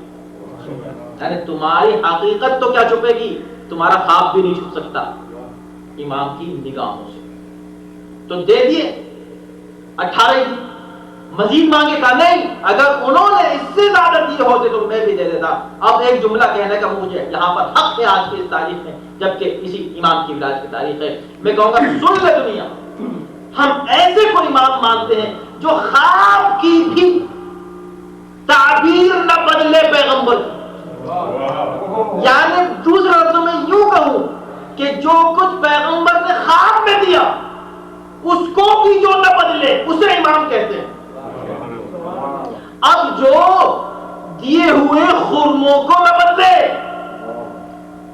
ہے. یعنی تمہاری حقیقت تو کیا چھپے گی, تمہارا خواب بھی نہیں چھپ سکتا امام کی نگاہوں سے. تو دے دیے 18. مزید مانگے کا نہیں, اگر انہوں نے اس سے زیادہ دیے ہوتے تو میں بھی دے دیتا. اب ایک جملہ کہنے کا مجھے یہاں پر حق ہے آج کی اس تاریخ میں, جبکہ اسی امام کی ولادت کی تاریخ ہے. میں کہوں گا سن لے دنیا, ہم ایسے کو امام مانتے ہیں جو خواب کی بھی تعبیر نہ بدلے پیغمبر کی. یعنی دوسرے لفظوں میں یوں کہوں کہ جو کچھ پیغمبر نے خواب میں دیا اس کو بھی جو نہ بدلے اسے امام کہتے ہیں. اب جو دیے ہوئے خرموں کو نہ بدلے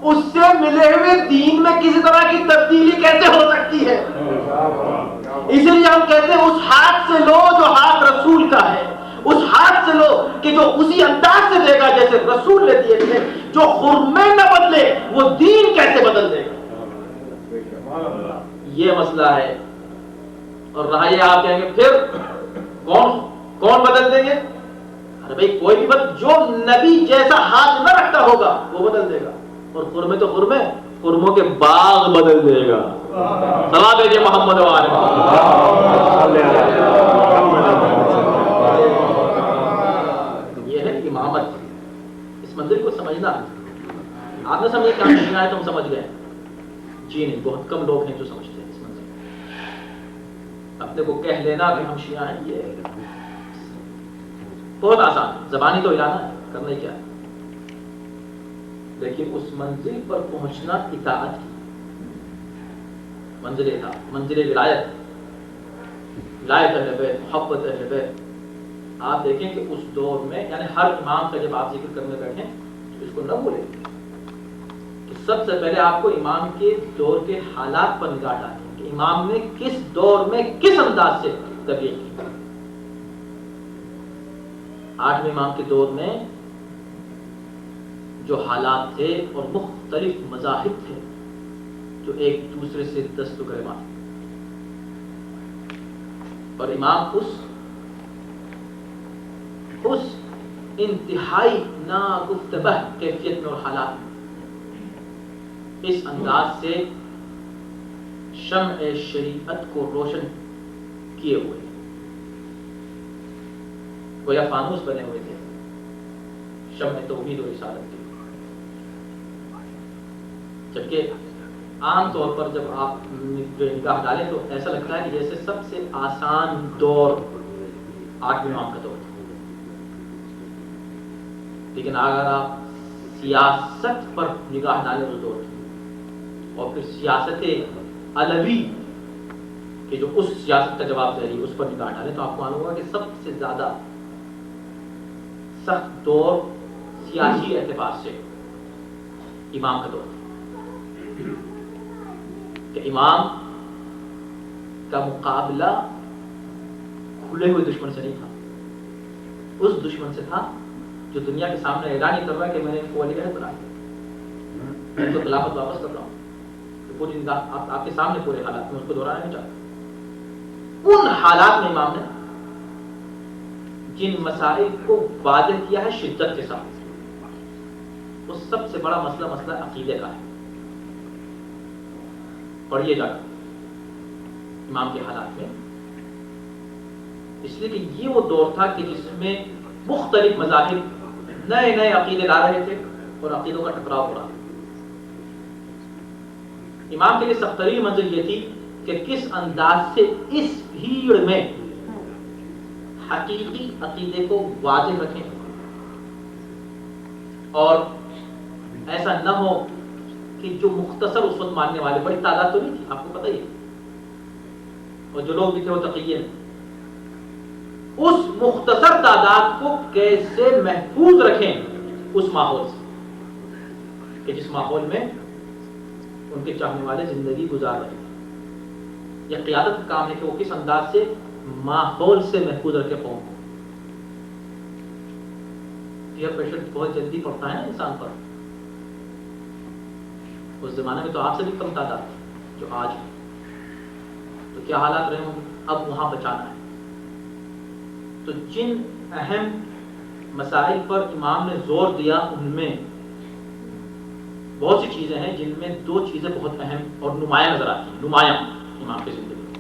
اس سے ملے ہوئے دین میں کسی طرح کی تبدیلی کیسے ہو سکتی ہے؟ اسی لیے ہم کہتے ہیں اس ہاتھ سے لو جو ہاتھ رسول کا ہے، اس ہاتھ سے لو کہ جو اسی انداز سے دے گا جیسے رسول نے دیے تھے. جو خرمے نہ بدلے وہ دین کیسے بدل دے گا؟ یہ مسئلہ ہے. اور رہا یہ آپ کہیں گے پھر کون بدل دیں گے؟ ارے بھائی کوئی بھی جو نبی جیسا ہاتھ نہ رکھتا ہوگا وہ بدل دے گا. اور خرمے تو خرموں کے باغ بدل دے گا. صلوات ہے محمد و آلہ. یہ ہے امامت. اس منزل کو سمجھنا. آپ نے سمجھے کیا سمجھنا ہے تو ہم سمجھ گئے. جی نہیں، بہت کم لوگ ہیں جو سمجھتے ہیں اس منزل. اپنے کو کہہ لینا کہ ہم شیعہ ہیں یہ بہت آسان ہے. زبانی تو ہلانا ہے، کرنا ہی کیا ہے. لیکن اس منزل پر پہنچنا اطاعت کی منزل اطاعت، منزل ولایت اہل بیت، محبت اہل بیت. آپ دیکھیں کہ اس دور میں یعنی ہر امام کا جب آپ ذکر کرنے بیٹھیں تو اس کو نہ بولیں کہ سب سے پہلے آپ کو امام کے دور کے حالات پر نگاہ ڈالیں کہ امام نے کس دور میں کس انداز سے تبلیغ کی. 8ویں امام کے دور میں جو حالات تھے اور مختلف مذاہب تھے جو ایک دوسرے سے دست و گریبان، اور امام اس انتہائی ناگفتبہ کیفیت میں اور حالات میں اس انداز سے شمع شریعت کو روشن کیے ہوئے گویا فانوس بنے ہوئے تھے شمع توحید و رسالت کے. جبکہ عام طور پر جب آپ نگاہ ڈالیں تو ایسا لگتا ہے کہ جیسے سب سے آسان دور 8ویں امام کا دور تھا. لیکن اگر آپ سیاست پر نگاہ ڈالیں اس دور کی اور پھر سیاست علوی کہ جو اس سیاست کا جواب دے رہی ہے اس پر نگاہ ڈالیں تو آپ کو معلوم ہوگا کہ سب سے زیادہ سخت دور سیاسی اعتبار سے امام کا دور تھا. کہ امام کا مقابلہ کھلے ہوئے دشمن سے نہیں تھا، اس دشمن سے تھا جو دنیا کے سامنے اعلان ہی کر رہا ہے کہ میں نے ان کو ولی عہد بنا دیا، میں ان کو خلافت واپس کر رہا ہوں. پوری آپ کے سامنے پورے حالات میں اس کو دہرانا نہیں چاہتا. ان حالات میں امام نے جن مسائل کو واضح کیا ہے شدت کے ساتھ، وہ سب سے بڑا مسئلہ عقیدے کا ہے. پڑھیے جا کر امام کے حالات میں، اس لیے کہ یہ وہ دور تھا کہ جس میں مختلف مذاہب نئے عقیدے لا رہے تھے اور عقیدوں کا ٹکراؤ ہو رہا. امام کے لیے سخت ترین منزل یہ تھی کہ کس انداز سے اس بھیڑ میں حقیقی عقیدے کو واضح رکھیں اور ایسا نہ ہو کہ جو مختصر اس وقت ماننے والے بڑی تعداد تو نہیں تھی، آپ کو پتہ ہی ہے، اور جو لوگ بھی تھے وہ تقیے ہیں. اس مختصر تعداد کو کیسے محفوظ رکھیں اس ماحول سے کہ جس ماحول میں ان کے چاہنے والے زندگی گزار رہے ہیں. یہ قیادت کا کام ہے کہ وہ کس انداز سے ماحول سے محفوظ رکھے قوم کو. پیئر پریشر بہت جلدی پڑتا ہے نا انسان پر. اس زمانے میں تو آپ سے بھی کم تعداد جو آج ہے، تو کیا حالات رہے ہوں گے. اب وہاں بچانا ہے. تو جن اہم مسائل پر امام نے زور دیا ان میں بہت سی چیزیں ہیں جن میں 2 چیزیں بہت اہم اور نمایاں نظر آتی ہیں. نمایاں امام کی زندگی میں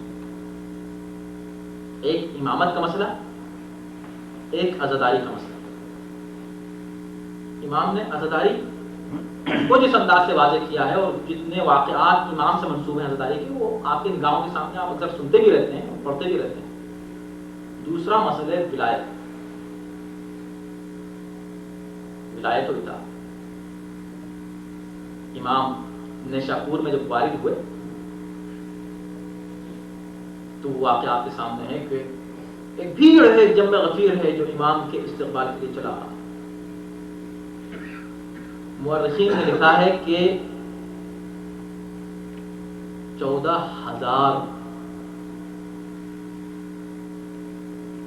ایک امامت کا مسئلہ، ایک عزاداری کا مسئلہ. امام نے عزاداری کو جس انداز سے واضح کیا ہے اور جتنے واقعات امام سے منسوب ہیں حضرت علی کے وہ آپ کی نگاہوں کے سامنے آپ اکثر سنتے بھی رہتے ہیں پڑھتے بھی رہتے ہیں. دوسرا مسئلہ ولایت و اطاعت. امام نیشاپور میں جب وارد ہوئے تو واقعات کے سامنے ہے کہ ایک بھیڑ ہے جمع غفیر ہے جو امام کے استقبال کے لیے چلا رہا. مورخین نے لکھا ہے کہ 14,000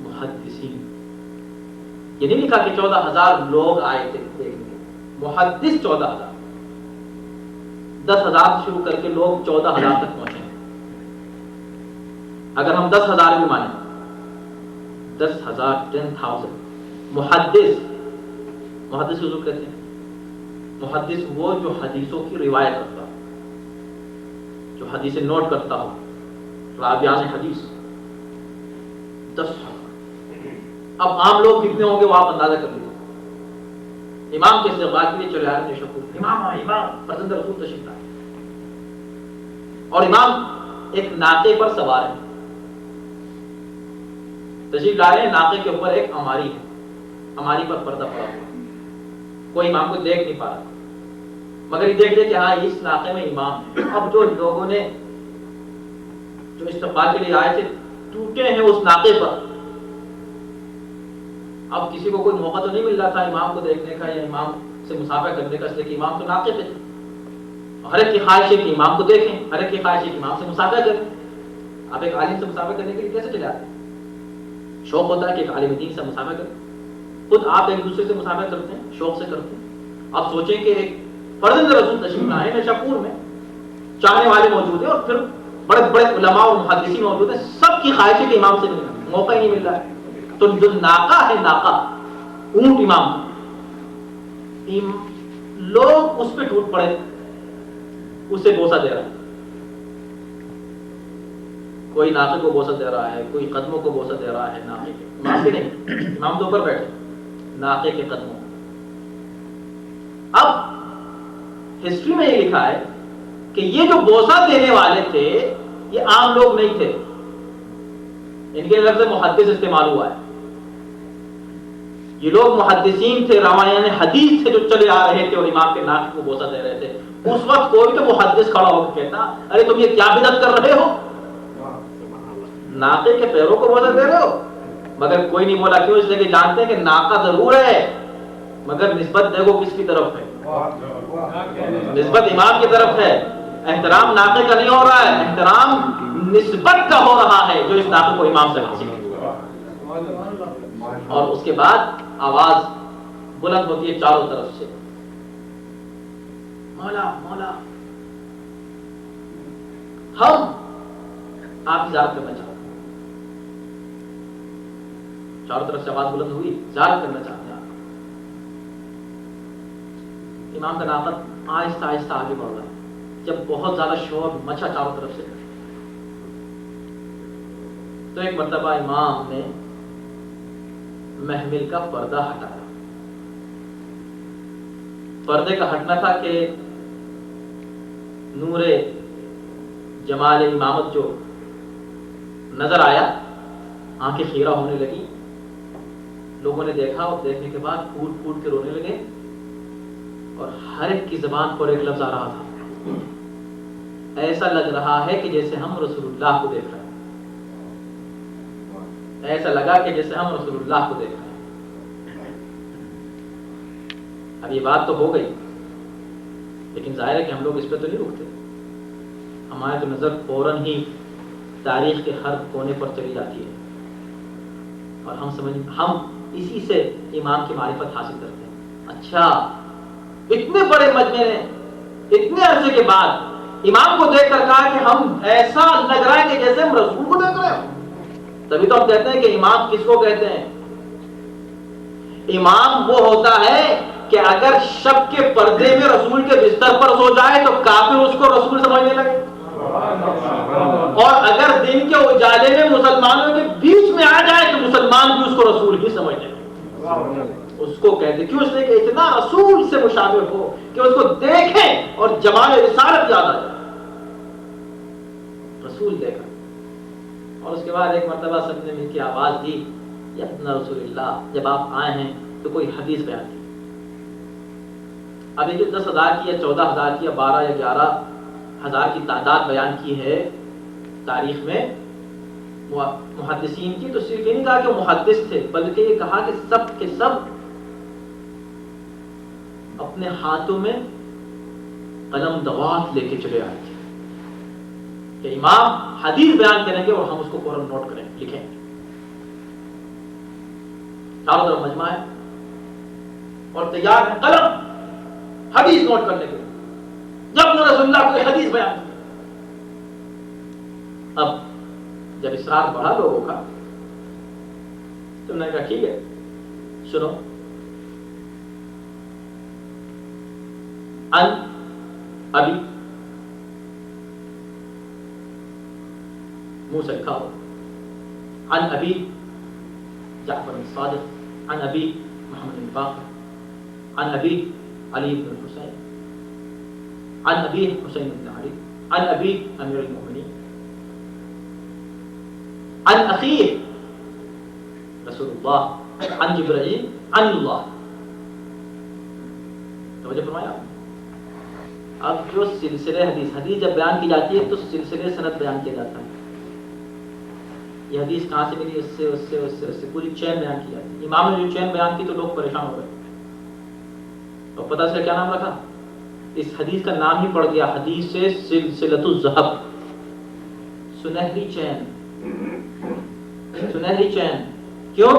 محدثین، یہ نہیں لکھا کہ 14,000 لوگ آئے تھے دیکھنے، محدث 14,000. 10,000 سے شروع کر کے لوگ 14,000 تک پہنچے ہیں. اگر ہم 10,000 بھی مانیں، 10,000 10,000 محدث کی حضور کہتے ہیں محدث وہ جو حدیثوں کی روایت کرتا ہو، جو حدیثیں نوٹ کرتا ہو، راویان حدیث. 10,000. اب عام لوگ کتنے ہوں گے وہ آپ اندازہ کر لیجیے. امام کے استقبال کے لیے چلے آ رہے تھے شکور، امام فرزند رسول تشریف لائے اور امام ایک ناقے پر سوار ہے، تشریف لا رہے ہیں. ناقے کے اوپر ایک اماری ہے، اماری پر پردہ پڑا ہوا، کوئی امام کو دیکھ نہیں پا رہا، مگر یہ دیکھ لے کہ ہاں اس ناقے میں امام ہے. اب جو لوگوں نے جو استقبال کے لیے آئے تھے ٹوٹے ہیں اس ناقے پر. اب کسی کو کوئی موقع تو نہیں مل رہا تھا امام کو دیکھنے کا یا امام سے مسافہ کرنے کا، اس لیے کہ امام تو ناقے پہ تھے. ہر ایک کی خواہش ہے کہ امام کو دیکھیں، ہر ایک کی خواہش ہے کہ امام سے مسافہ کریں. آپ ایک عالم سے مسافہ کرنے کے لیے کیسے چلے آتے ہیں؟ شوق ہوتا ہے کہ ایک عالم دین سے مسافہ کریں. خود آپ ایک دوسرے سے مسافہ کرتے ہیں، شوق سے کرتے ہیں. آپ سوچیں کہ ایک فرزند رسول تشریف لائے ہیں نیشاپور میں، چاہنے والے موجود ہیں اور پھر بڑے بڑے علماء اور محدثین موجود ہیں، سب کی خواہش ہے کہ امام سے ملنا، موقع ہی نہیں مل رہا ہے. تو جو ناقہ ہے، ناقہ اونٹ امام، لوگ اس پہ ٹوٹ پڑے، اسے بوسہ دے رہا ہے. کوئی ناقے کو بوسہ دے رہا ہے، کوئی قدموں کو بوسہ دے رہا ہے. ناقے کے، امام کے نہیں، امام تو اوپر بیٹھے، ناقے کے قدموں. اب ہسٹری میں یہ لکھا ہے کہ یہ جو بوسہ دینے والے تھے یہ عام لوگ نہیں تھے، ان کے لفظ محدث استعمال ہوا ہے. یہ لوگ محدثین تھے، روایان حدیث تھے جو چلے آ رہے تھے اور امام کے ناقے کو بوسہ دے رہے تھے. اس وقت کوئی تو محدث کھڑا ہو کے کہتا ارے تم یہ کیا بدعت کر رہے ہو، ناقے کے پیروں کو بوسہ دے رہے ہو. مگر کوئی نہیں بولا. کیوں؟ اس لیے کہ جانتے ہیں کہ ناقہ ضرور ہے مگر نسبت دیکھو کس کی طرف ہے، نسبت امام کی طرف ہے. احترام ناقے کا نہیں ہو رہا ہے، احترام نسبت کا ہو رہا ہے جو اس ناقے کو امام سے حاصل ہے. اور اس کے بعد آواز بلند ہوتی ہے چاروں طرف سے، مولا مولا. ہم آپ کی زیارت کرنا چاہتے ہیں. چاروں طرف سے آواز بلند ہوئی، زیارت کرنا چاہتے ہیں. امام کا ناقہ آہستہ آہستہ آگے بڑھ رہا ہے. جب بہت زیادہ شور مچا چاروں طرف سے تو ایک مرتبہ امام نے محمل کا پردہ ہٹایا. پردے کا ہٹنا تھا کہ نور جمال امامت جو نظر آیا، آنکھیں خیرہ ہونے لگی. لوگوں نے دیکھا اور دیکھنے کے بعد پھوٹ پھوٹ کے رونے لگے اور ہر ایک کی زبان پر ایک لفظ آ رہا تھا، ایسا لگ رہا ہے کہ جیسے ہم رسول اللہ کو دیکھ رہے ہیں. ایسا لگا کہ جیسے ہم رسول اللہ کو دیکھ رہے ہیں. اب یہ بات تو ہو گئی، لیکن ظاہر ہے کہ ہم لوگ اس پہ تو نہیں رکتے. ہماری تو نظر فوراً ہی تاریخ کے ہر کونے پر چلی جاتی ہے اور ہم اسی سے امام کی معرفت حاصل کرتے ہیں. اچھا، اتنے بڑے مجمع نے اتنے عرصے کے بعد امام کو دیکھ کر کہا کہ ہم ایسا لگ رہا ہے کہ جیسے ہم رسول کو دیکھ رہے ہیں. تبھی تو ہم کہتے ہیں کہ امام کس کو کہتے ہیں؟ امام وہ ہوتا ہے کہ اگر شب کے پردے میں رسول کے بستر پر سو جائے تو کافر اس کو رسول سمجھنے لگے، اور اگر دن کے اجالے میں مسلمانوں کے بیچ میں آ جائے تو مسلمان بھی اس کو رسول ہی سمجھنے لگے. اس کو کہتے کیوں؟ اس لیے کہ اتنا رسول سے مشابہ ہو کہ اس کو دیکھیں اور جمال رسالت یاد آ جائے. رسول دیکھا اور اس کے بعد ایک مرتبہ سب نے مل کے آواز دی یا ابن رسول اللہ، جب آپ آئے ہیں تو کوئی حدیث بیان کی. اب یہ جو 10,000 کی یا 14,000 کی یا 12 یا 11,000 کی تعداد بیان کی ہے تاریخ میں محدثین کی، تو صرف یہ نہیں کہا کہ محدث تھے، بلکہ یہ کہا کہ سب کے سب اپنے ہاتھوں میں قلم دوات لے کے چلے آئے تھے کہ امام حدیث بیان کریں گے اور ہم اس کو فوراً نوٹ کریں، لکھیں. چاروں طرف مجمع ہے اور تیار ہے قلم حدیث نوٹ کرنے کے لیے. جب رسول اللہ کوئی حدیث بیان کی، اب جب اصرار بڑھا لوگوں کا تو انہوں نے کہا ٹھیک ہے سنو. ان ابھی منہ سے لکھا ہو ان ابی جعفر بن صادق، عن ابی محمد بن باقر، عن ابی علی بن الحسین، عن ابی حسین بن علی، عن ابی امیر المؤمنین، عن اخیہ رسول اللہ، عن جبرائیل، عن اللہ. توجہ فرمایا. اب جو سلسلے حدیث جب بیان کی جاتی ہے تو سلسلے سند بیان کیا جاتا ہے. یہ حدیث کہاں سے ملی، اس سے پوری چین بیان کی جاتی ہے. امام نے جو چین بیان کی تو لوگ پریشان ہو گئے اور پتہ چلا کیا نام رکھا. اس حدیث کا نام ہی پڑ گیا حدیث سلسلۃ الذھب، سنہری چین. سنہری چین کیوں؟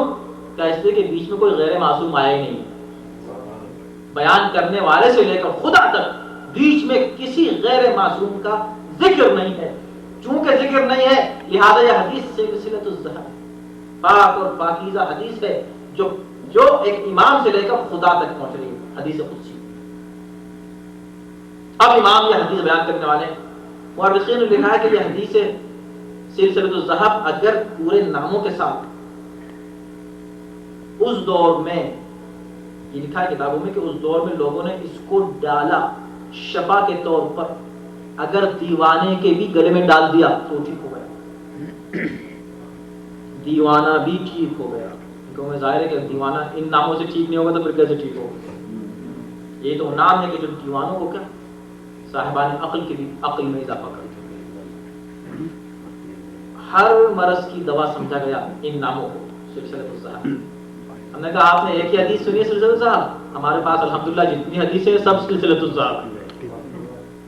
کیا اس لیے کہ بیچ میں کوئی غیر معصوم آیا ہی نہیں. بیان کرنے والے سے لے کر خدا تک بیچ میں کسی غیر معصوم کا ذکر نہیں ہے. چونکہ ذکر نہیں ہے لہذا یہ حدیث سلسلۃ الذھب پاک اور پاکیزہ حدیث ہے جو ایک امام سے لے کر خدا تک پہنچ رہی ہے، حدیث قدسی. اب امام یہ حدیث بیان کرنے والے مورخین نے لکھا ہے کہ یہ حدیث سلسلۃ الذھب اگر پورے ناموں کے ساتھ اس دور میں، یہ لکھا ہے کتابوں میں کہ اس دور میں لوگوں نے اس کو ڈالا شفا کے طور پر، اگر دیوانے کے بھی گلے میں ڈال دیا تو ٹھیک ہو گیا. دیوانہ بھی ٹھیک ہو گیا. کیونکہ ظاہر ہے کہ دیوانہ ان ناموں سے ٹھیک نہیں ہوگا تو پھر کیسے ٹھیک ہوگا. یہ تو نام ہے کہ جو دیوانوں کو کیا صاحبان عقل کی بھی عقل میں اضافہ کرتے ہیں. ہر مرض کی دوا سمجھا گیا ان ناموں کو سلسلۃ الذھب. ہم نے کہا آپ نے ایک ہی حدیث سنی ہے سلسلۃ الذھب؟ ہمارے پاس الحمدللہ جتنی حدیثیں ہیں سب سلسلۃ الذھب،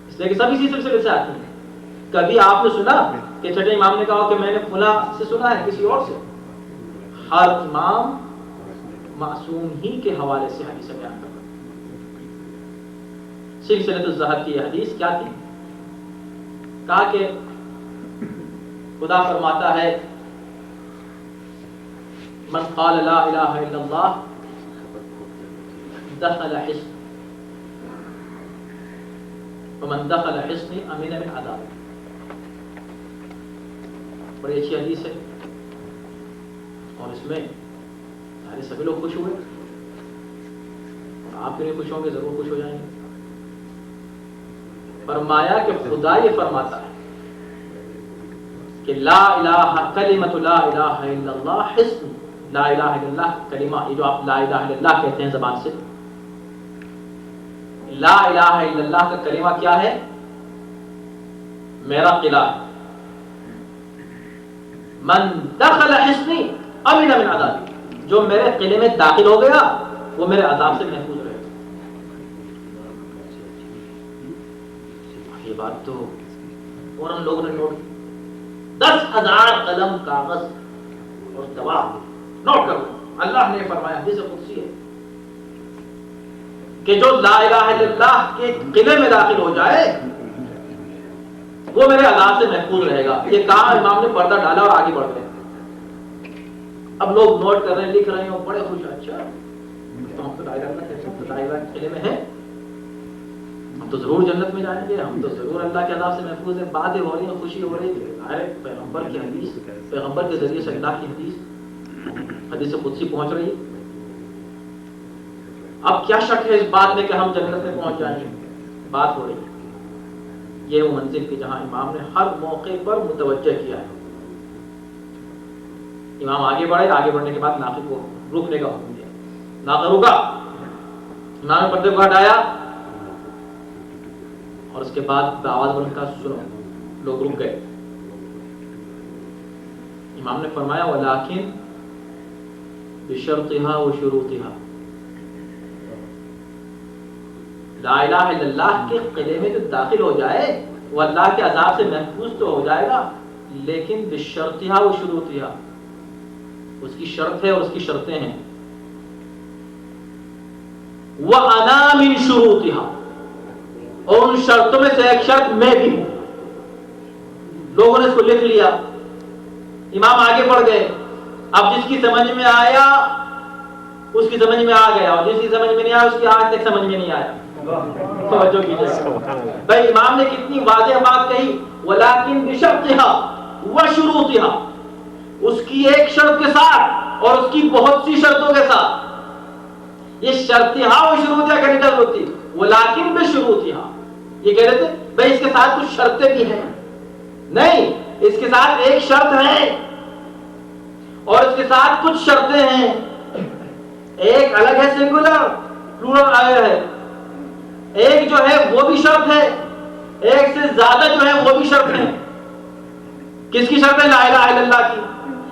اس لیے کہ سب اسی سلسلے سے آتی ہیں. کبھی آپ نے سنا کہ چھٹے امام نے کہا کہ میں نے فلاں سے سنا ہے کسی اور سے؟ ہر امام معصوم ہی کے حوالے سے حدیث بیان کرتا. سلسلۃ الذھب کی حدیث کیا تھی؟ کہا کہ خدا فرماتا ہے من قال لا الہ الا اللہ دخل حصن ومن دخل حصنی امن من عذاب. بڑی اچھی حدیث ہے اور اس میں سارے سبھی لوگ خوش ہوئے اور آپ کیوں نہیں خوش ہوں گے؟ ضرور خوش ہو جائیں گے. فرمایا کہ خدا یہ فرماتا ہے کہ لا الہ کلمۃ لا الہ الا اللہ حصن. لا الہ الا اللہ کلمہ، یہ جو آپ لا الہ الا اللہ کہتے ہیں زبان سے، لا الہ الا اللہ کا کلمہ کیا ہے؟ میرا قلعہ ہے. من دخل حصنی امن من عذابی، جو میرے قلعے میں داخل ہو گیا وہ میرے عذاب سے محفوظ رہے گا. یہ بات تو فوراً لوگوں نے نوٹ کی. 10,000 قلم کاغذ اور دوا نوٹ کر لو. اللہ نے فرمایا حدیث قدسی ہے کہ جو لا الہ الا اللہ کے قلعے میں داخل ہو جائے وہ میرے عذاب سے محفوظ رہے گا. یہ کہا امام نے پردہ ڈالا اور آگے بڑھ گئے. اب لوگ نوٹ کر رہے ہیں، لکھ رہے ہیں اور بڑے خوش ہیں. اچھا تو ہم تو لا الہ الا اللہ قلعے میں ہیں، ہم تو ضرور جنت میں جائیں گے، ہم تو ضرور اللہ کے عذاب سے محفوظ ہیں. باتیں ہو رہی ہیں، خوشی ہو رہی ہے. پیغمبر کی حدیث، پیغمبر کے ذریعے سے اللہ کی حدیث قدسی پہنچ رہی ہے. اب کیا شک ہے اس بات میں کہ ہم جنت میں پہنچ جائیں گے؟ بات ہو رہی ہے یہ وہ منزل کی جہاں امام نے ہر موقع پر متوجہ کیا ہے. امام آگے بڑھے، آگے بڑھنے کے بعد ناقد کو رکنے کا حکم دیا. ناقد رکا، امام نے پردے کو ہٹایا اور اس کے بعد آواز بلند کہا سنو. لوگ رک گئے. امام نے فرمایا ولیکن بشرطها و شروطها، لا الہ الا اللہ کے قلعے میں جو داخل ہو جائے وہ اللہ کے عذاب سے محفوظ تو ہو جائے گا، لیکن بشرطها و شروطها، اس کی شرط ہے اور اس کی شرطیں ہیں. وَأَنَا مِن شُرُوطِهَا، اور ان شرطوں میں سے ایک شرط میں بھی ہوں. لوگوں نے اس کو لکھ لیا. امام آگے بڑھ گئے. اب جس کی سمجھ میں آیا اس کی سمجھ میں آ گیا، اور جس کی سمجھ میں نہیں آیا اس کی آج تک سمجھ میں نہیں آیا. توجہ کیجیے بھائی، امام نے کتنی واضح بات کہی. ولیکن بشرطها وشروطها، اس کی ایک شرط کے ساتھ اور اس کی بہت سی شرطوں کے ساتھ. یہ شرطها و شروطها کا نکل ہوتی. ولیکن بشروطها، یہ کہہ رہے تھے بھائی اس کے ساتھ کچھ شرطیں بھی ہیں. نہیں، اس کے ساتھ ایک شرط ہے اور اس کے ساتھ کچھ شرطیں ہیں. ایک الگ ہے سنگولر، پلورل الگ ہے. ایک جو ہے وہ بھی شرط ہے، ایک سے زیادہ جو ہے وہ بھی شرط ہے. کس کی شرط ہے؟ لا الہ الا اللہ کی.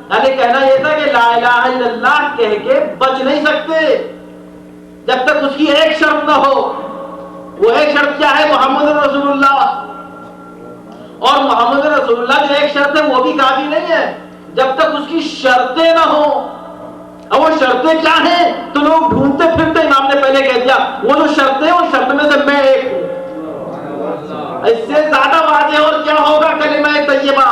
یعنی کہنا یہ تھا کہ لا الہ الا اللہ کہہ کے بچ نہیں سکتے جب تک اس کی ایک شرط نہ ہو. وہ ایک شرط کیا ہے؟ محمد رسول اللہ. اور محمد رسول اللہ جو ایک شرط ہے وہ بھی کافی نہیں ہے جب تک اس کی شرطیں نہ ہوں. اب وہ شرطیں کیا ہیں تو لوگ ڈھونڈتے پھرتے. امام نے پہلے کہہ دیا وہ جو شرطیں ان شرط میں سے میں ایک ہوں. اس سے زیادہ واضح اور کیا ہوگا کلمہ طیبہ.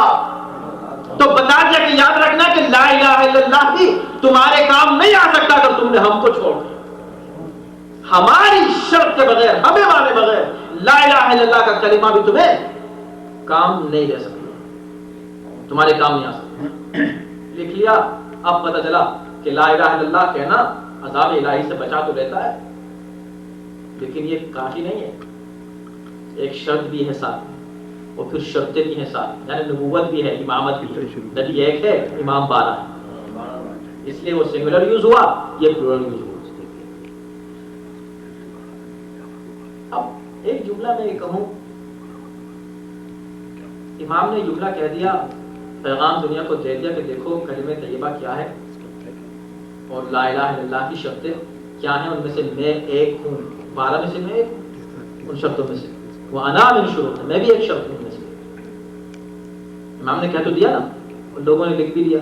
تو بتا دیا کہ یاد رکھنا کہ لا الہ الا اللہ بھی تمہارے کام نہیں آ سکتا اگر تم نے ہم کو چھوڑ دیا. ہماری شرط کے بغیر، ہمیں مانے بغیر لا الہ الا اللہ کا کلمہ بھی تمہیں کام نہیں لے سکتا، تمہارے کام نہیں آ سکتا. لکھ لیا. اب پتہ چلا کہ لا الہ الا اللہ کہنا عذاب الہی سے بچا تو لیتا ہے، لیکن یہ کافی نہیں ہے. ایک شرط بھی ہے ساتھ، اور پھر شرطیں بھی ہیں ساتھ. یعنی نبوت بھی ہے، امامت بھی ہے. نبی ایک ہے، امام 12 ہے. اس لیے وہ سنگولر یوز ہوا، یہ پلورل یوز ہوا. اب ایک جملہ میں یہ کہوں، امام نے جملہ کہہ دیا، پیغام دنیا کو دے دیا کہ دیکھو کلمہ طیبہ کیا ہے اور لا الہ الا اللہ کی شرطیں کیا ہیں. ان میں سے میں ایک ہوں، 12 میں سے میں ایک ہوں ان شرطوں میں سے. وہ انا من شروط، میں بھی ایک شرط ہوں ان میں سے. امام نے کہہ تو دیا نا، ان لوگوں نے لکھ بھی دیا.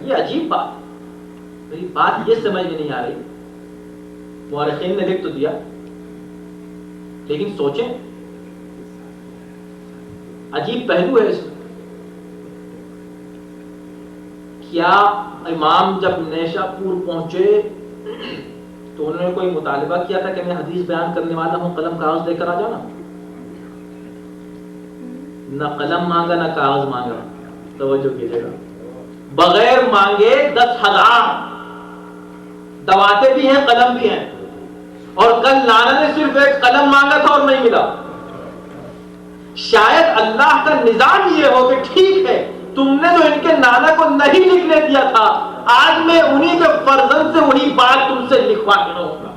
یہ عجیب بات، میری بات یہ سمجھ میں نہیں آ رہی. مورخین نے لکھ تو دیا، لیکن سوچیں عجیب پہلو ہے اس میں. کیا امام جب نیشا پور پہنچے تو انہوں نے کوئی مطالبہ کیا تھا کہ میں حدیث بیان کرنے والا ہوں، قلم کاغذ لے کر آ جانا؟ نہ قلم مانگا نہ کاغذ مانگا. توجہ کیجیے گا، بغیر مانگے 10,000 دواتے بھی ہیں، قلم بھی ہیں. اور کل لانا نے صرف ایک قلم مانگا تھا اور نہیں ملا. شاید اللہ کا نظام یہ ہو کہ ٹھیک ہے تم نے جو ان کے نانا کو نہیں لکھنے دیا تھا، آج میں انہی کے فرزند سے وہی بات تم سے لکھوا کے رہوں گا.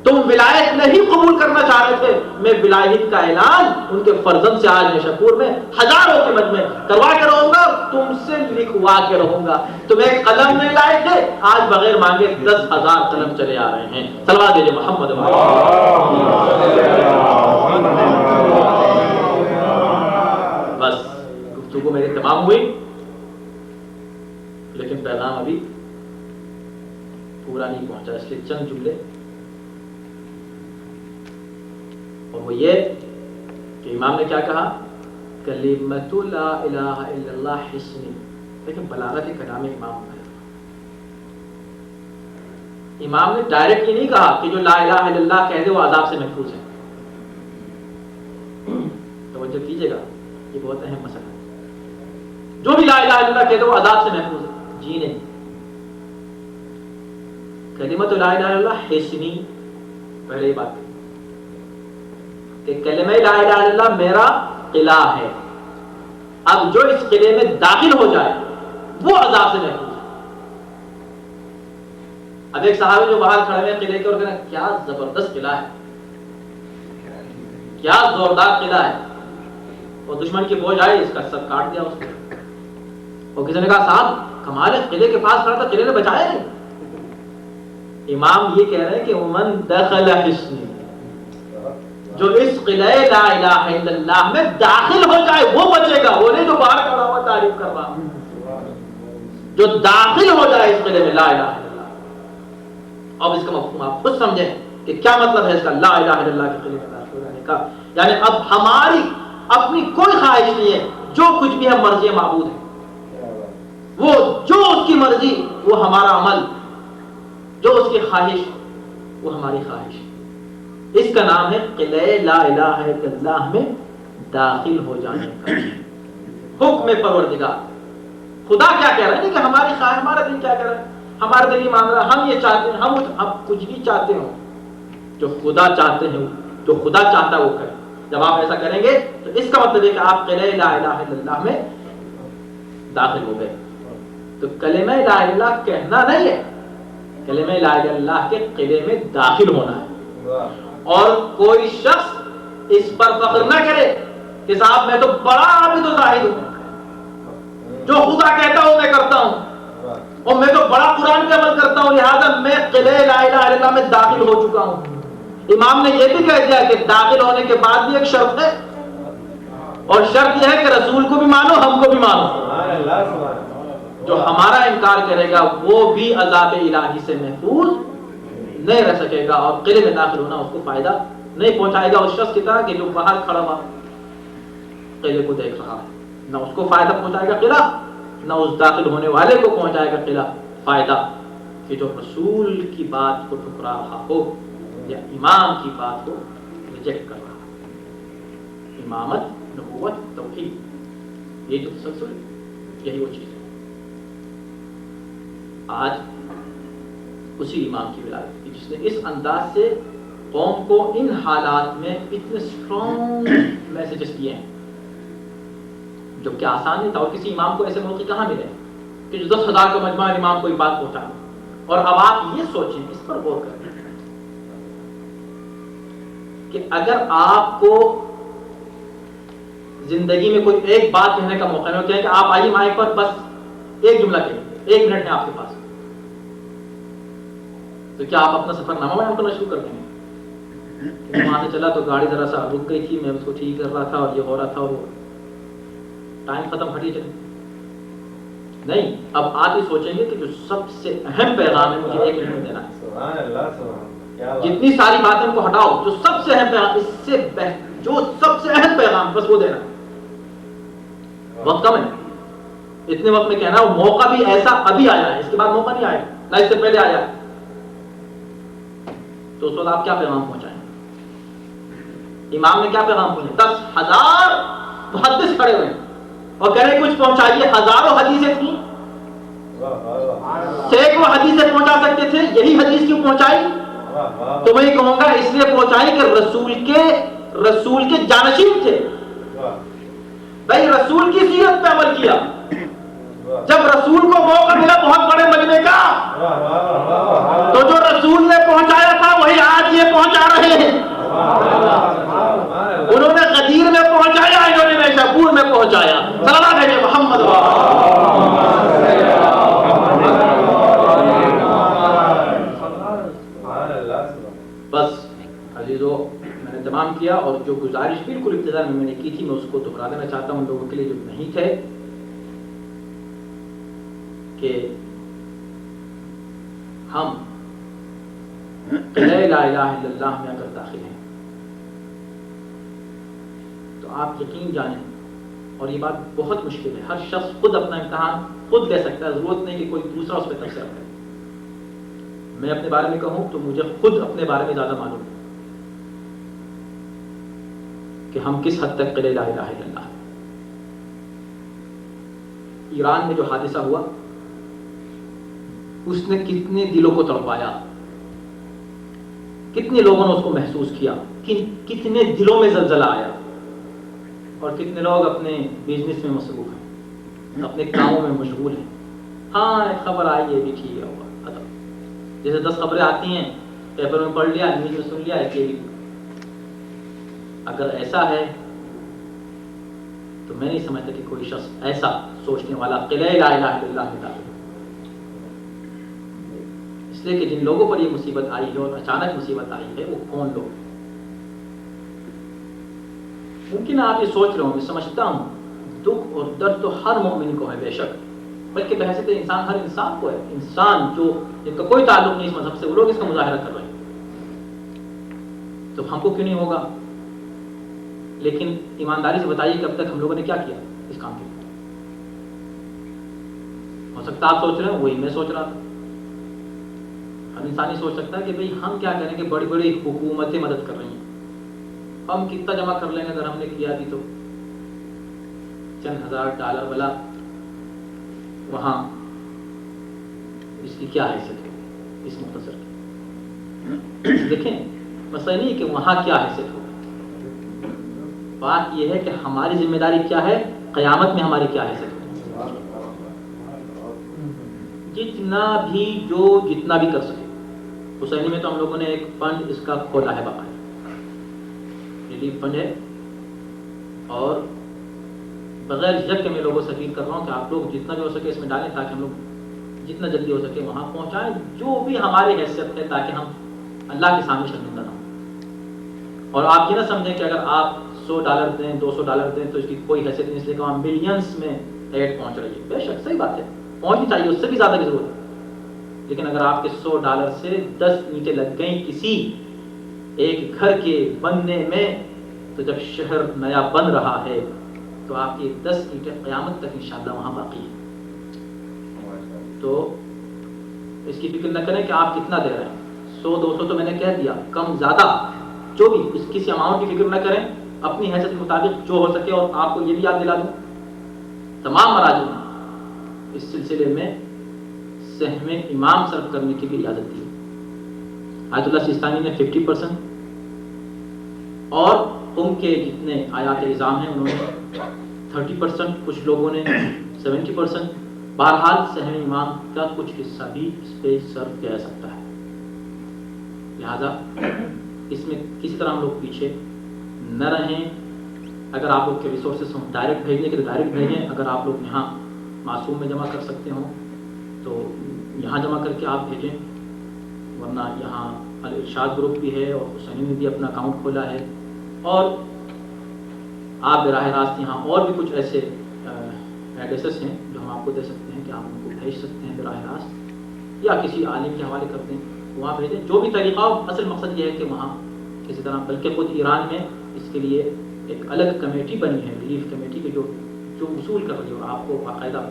تم ولایت نہیں قبول کرنا چاہ رہے تھے، میں ولایت کا اعلان ان کے فرزند سے آج نیشاپور میں ہزاروں کے مجمع کروا کے رہوں گا، تم سے لکھوا کے رہوں گا. تم ایک قلم نہیں لائے تھے، آج بغیر مانگے 10,000 قلم چلے آ رہے ہیں. صلوات دیجیے محمد. بس گفتگو میری تمام ہوئی، لیکن پیغام ابھی پورا نہیں پہنچا. اس لیے چند جملے، اور وہ یہ کہ امام نے کیا کہا؟ کلمۃ لا الہ الا اللہ حصنی. لیکن بلاغت کلام امام ہے. امام نے ڈائریکٹ یہ نہیں کہا کہ جو لا الہ الا اللہ کہہ دے وہ عذاب سے محفوظ ہے. توجہ کیجیے گا، یہ بہت اہم مسئلہ ہے. جو بھی لا الہ الا اللہ کہہ دے وہ عذاب سے محفوظ ہے. جی نہیں. کلمۃ لا الہ الا اللہ حسنی، پہلے یہ بات کہ کلمہ لا الہ الا اللہ میرا قلعہ ہے، اب جو اس قلعے میں داخل ہو جائے وہ عذاب سے محفوظ ہے۔ اب ایک صحابی جو باہر کھڑے ہوئے قلعے کے اور کہنا کیا زبردست قلعہ ہے، کیا زوردار قلعہ ہے، اور دشمن کی فوج آئی اس کا سب کاٹ دیا اس کو، اور کسی نے کہا صاحب کمال ہے قلعے کے پاس کھڑا تھا قلعے نے بچایا نہیں۔ امام یہ کہہ رہے ہیں کہ من دخل حصنی، جو اس قلعہ لا الہ الا اللہ میں داخل ہو جائے وہ بچے گا، وہ نہیں جو باہر کھڑا ہوا تعریف کر رہا، جو داخل ہو جائے اس قلعے میں لا الہ الا اللہ۔ اب اس کا مفہوم آپ خود سمجھیں کہ کیا مطلب ہے اس کا لا الہ الا اللہ کے قلعے میں داخل ہونے کا، یعنی اب ہماری اپنی کوئی خواہش نہیں ہے، جو کچھ بھی ہے مرضی معبود ہے، وہ جو اس کی مرضی وہ ہمارا عمل، جو اس کی خواہش وہ ہماری خواہش، اس کا نام ہے قلعہ لا الہ الا اللہ میں داخل ہو جانے کا حکم پروردگار۔ خدا کیا کہہ رہا ہے کہ ہماری خواہش، ہمارا دل کیا کہہ رہا ہے، ہمارا دل یہ مان رہا ہے ہم یہ چاہتے ہیں، ہم کچھ بھی چاہتے ہوں، جو خدا چاہتے ہیں، جو خدا چاہتا ہے وہ کریں۔ جب آپ ایسا کریں گے تو اس کا مطلب ہے کہ آپ قلعہ لا الہ الا اللہ میں داخل ہو گئے۔ تو کلمہ لا الہ الا اللہ کہنا نہیں ہے، کلمہ لا الہ الا اللہ کے قلعے میں داخل ہونا ہے۔ اور کوئی شخص اس پر فخر نہ کرے کہ صاحب میں تو بڑا عابد و زاہد ہوں، جو خدا کہتا ہوں میں کرتا ہوں، اور میں تو بڑا قرآن پہ عمل کرتا ہوں، لہذا میں قلعہ لا الہ الا اللہ میں داخل ہو چکا ہوں۔ امام نے یہ بھی کہہ دیا کہ داخل ہونے کے بعد بھی ایک شرط ہے، اور شرط یہ ہے کہ رسول کو بھی مانو ہم کو بھی مانو۔ جو ہمارا انکار کرے گا وہ بھی عذاب الہی سے محفوظ نہیں رہ سکے گا، اور قلعے میں داخل ہونا اس کو فائدہ نہیں پہنچائے گا، اس شخص کی طرح کہ جو باہر کھڑا ہوا قلعے کو دیکھ رہا ہے، نہ اس کو فائدہ پہنچائے گا قلعہ، نہ اس داخل ہونے والے کو پہنچائے گا قلعہ فائدہ، کہ جو رسول کی بات کو ٹھکرا رہا ہو یا امام کی بات کو ریجیکٹ کر رہا ہے۔ امامت، نبوت، توحید، یہ جو تسلسل یہی وہ چیز ہے۔ آج اسی امام کی ولادت کی جس نے اس انداز سے قوم کو ان حالات میں اتنے اسٹرانگ میسیجز دیے ہیں، جو کہ آسان نہیں تھا، اور کسی امام کو ایسے موقع کہاں ملے کہ جو 10,000 کا مجمع امام کو یہ بات پہنچا۔ اور اب آپ یہ سوچیں، اس پر غور کریں کہ اگر آپ کو زندگی میں کوئی ایک بات کہنے کا موقع نہیں ہوتا ہے کہ آپ آئیے مائک پر بس ایک جملہ کہیں، 1 منٹ ہے آپ کے پاس، تو کیا آپ اپنا سفر نامہ بیان کرنا شروع کر دیں گے؟ وہاں سے چلا تو گاڑی ذرا سا رک گئی تھی، میں اس کو ٹھیک کر رہا تھا اور یہ ہو رہا تھا، اور وہ ٹائم ختم، ہٹیے چلے نہیں۔ اب آپ یہ سوچیں گے کہ جو سب سے اہم پیغام ہے مجھے 1 منٹ میں دینا ہے، جتنی ساری باتیں ان کو ہٹاؤ، جو سب سے اہم پیغام، اس سے جو سب سے اہم پیغام بس وہ دینا۔ وقت کم ہے، اتنے وقت میں کہنا، وہ موقع بھی ایسا ابھی آیا ہے، اس کے بعد موقع نہیں آئے، نہ اس سے پہلے آیا ہے، تو اس وقت آپ کیا پیغام پہنچائیں؟ امام نے کیا پیغام پہنچایا؟ 10,000 محدث کھڑے ہوئے اور کہہ رہے کچھ پہنچائیے، ہزاروں حدیثیں تھیں، سینکڑوں حدیثیں پہنچا سکتے تھے، یہی حدیث کیوں پہنچائی؟ تو میں یہ کہوں گا اس لیے پہنچائی کہ رسول کے جانشین تھے، بھائی رسول کی سیرت پہ عمل کیا، جب رسول کو موقع ملا بہت بڑے مجمع کا، تو جو رسول نے پہنچایا تھا وہی آج یہ پہنچا رہے ہیں۔ انہوں نے غدیر میں پہنچایا، انہوں نے نیشاپور میں پہنچایا۔ صلوات ہے محمد۔ بس عزیزو، میں نے تمام کیا، اور جو گزارش بالکل ابتدا میں نے کی تھی میں اس کو دہرا دینا چاہتا ہوں ان لوگوں کے لیے جو نہیں تھے، کہ ہم قلعہ لا الہ الا اللہ میں اگر داخل ہیں تو آپ یقین جانیں، اور یہ بات بہت مشکل ہے، ہر شخص خود اپنا امتحان خود لے سکتا ہے، ضرورت نہیں کہ کوئی دوسرا اس پہ تبصرہ کرے۔ میں اپنے بارے میں کہوں تو مجھے خود اپنے بارے میں زیادہ معلوم ہے کہ ہم کس حد تک قلعہ لا الہ الا اللہ۔ ایران میں جو حادثہ ہوا اس نے کتنے دلوں کو تڑپایا، کتنے لوگوں نے اس کو محسوس کیا، کتنے دلوں میں زلزلہ آیا، اور کتنے لوگ اپنے بزنس میں مصروف ہیں، اپنے کاموں میں مشغول ہیں. ہاں ایک خبر آئی ہے بھی ٹھیک ہے، ختم. جیسے 10 خبریں آتی ہیں، پیپر میں پڑھ لیا، نیوز میں سن لیا کہ اگر ایسا ہے تو میں نہیں سمجھتا کہ کوئی شخص ایسا سوچنے والا قلعہ لا الہ الا اللہ میں داخل. اس لیے کہ جن لوگوں پر یہ مصیبت آئی ہے اور اچانک مصیبت آئی ہے وہ کون لوگ؟ ممکن آپ یہ سوچ رہے ہوں، میں سمجھتا ہوں دکھ اور درد تو ہر مومن کو ہے بے شک، بلکہ بحیثیت انسان ہر انسان کو ہے. انسان جو جن کا کوئی تعلق نہیں اس مذہب سے، وہ لوگ اس کا مظاہرہ کر رہے ہیں، تو ہم کو کیوں نہیں ہوگا؟ لیکن ایمانداری سے بتائیے کہ اب تک ہم لوگوں نے کیا کیا اس کام کے لیے؟ ہو سکتا آپ سوچ رہے ہیں وہی میں سوچ رہا تھا. ہر انسان ہی سوچ سکتا ہے کہ بھئی ہم کیا کریں کہ بڑی بڑی حکومتیں مدد کر رہی ہیں، ہم کتنا جمع کر لیں گے اگر ہم نے کیا بھی تو چند ہزار ڈالر والا، وہاں اس کی کیا حیثیت ہے اس مختصر کی. دیکھیں مسئلہ نہیں کہ وہاں کیا حیثیت ہو، بات یہ ہے کہ ہماری ذمہ داری کیا ہے، قیامت میں ہماری کیا حیثیت ہے. جتنا بھی کر سکے. حسینی میں تو ہم لوگوں نے ایک فنڈ اس کا کھولا ہے، باقاعدہ ریلیف فنڈ ہے، اور بغیر جھجک کے میں لوگوں سے اپیل کر رہا ہوں کہ آپ لوگ جتنا بھی ہو سکے اس میں ڈالیں، تاکہ ہم لوگ جتنا جلدی ہو سکے وہاں پہنچائیں جو بھی ہماری حیثیت ہے، تاکہ ہم اللہ کے سامنے شرمندہ نہ ہوں. اور آپ یہ نہ سمجھیں کہ اگر آپ $100 دیں، $200 دیں تو اس کی کوئی حیثیت نہیں، اس لیے کہ وہاں ملینز میں ایڈ پہنچ رہی ہے. بے شک صحیح بات ہے، پہنچنی چاہیے، اس سے بھی زیادہ کی ضرورت ہے. لیکن اگر آپ کے $100 سے 10 اینٹیں لگ گئیں کسی ایک گھر کے بننے میں، تو جب شہر نیا بن رہا ہے تو آپ کی 10 اینٹیں قیامت تک انشاءاللہ وہاں باقی ہیں. تو اس کی فکر نہ کریں کہ آپ کتنا دے رہے ہیں، 100-200 تو میں نے کہہ دیا، کم زیادہ جو بھی، اس کسی اماؤنٹ کی فکر نہ کریں، اپنی حیثیت کے مطابق جو ہو سکے. اور آپ کو یہ بھی یاد دلا دوں، تمام مراجع نے اس سلسلے میں سہم امام صرف کرنے کی بھی اجازت دی. آیت اللہ سیستانی نے 50%، اور ان کے جتنے آیات الزام ہیں انہوں نے 30%، کچھ لوگوں نے 70%. بہرحال سہم امام کا کچھ حصہ بھی اس پہ صرف کیا جا سکتا ہے. لہذا اس میں کسی طرح ہم لوگ پیچھے نہ رہیں. اگر آپ لوگ کے ریسورسز ہوں ڈائریکٹ بھیجنے کے تو ڈائریکٹ بھیجیں، اگر آپ لوگ یہاں معصوم میں جمع کر سکتے ہوں تو یہاں جمع کر کے آپ بھیجیں، ورنہ یہاں الارشاد گروپ بھی ہے اور حسینی نے بھی اپنا اکاؤنٹ کھولا ہے. اور آپ براہ راست یہاں اور بھی کچھ ایسے ایڈریسز ہیں جو ہم آپ کو دے سکتے ہیں کہ آپ ان کو بھیج سکتے ہیں براہ راست، یا کسی عالم کے حوالے کر دیں، وہاں بھیجیں. جو بھی طریقہ ہو، اصل مقصد یہ ہے کہ وہاں کسی طرح، بلکہ خود ایران میں اس کے لیے ایک الگ کمیٹی بنی ہے، ریلیف کمیٹی کی، جو وصول کر رہی ہے اور آپ کو باقاعدہ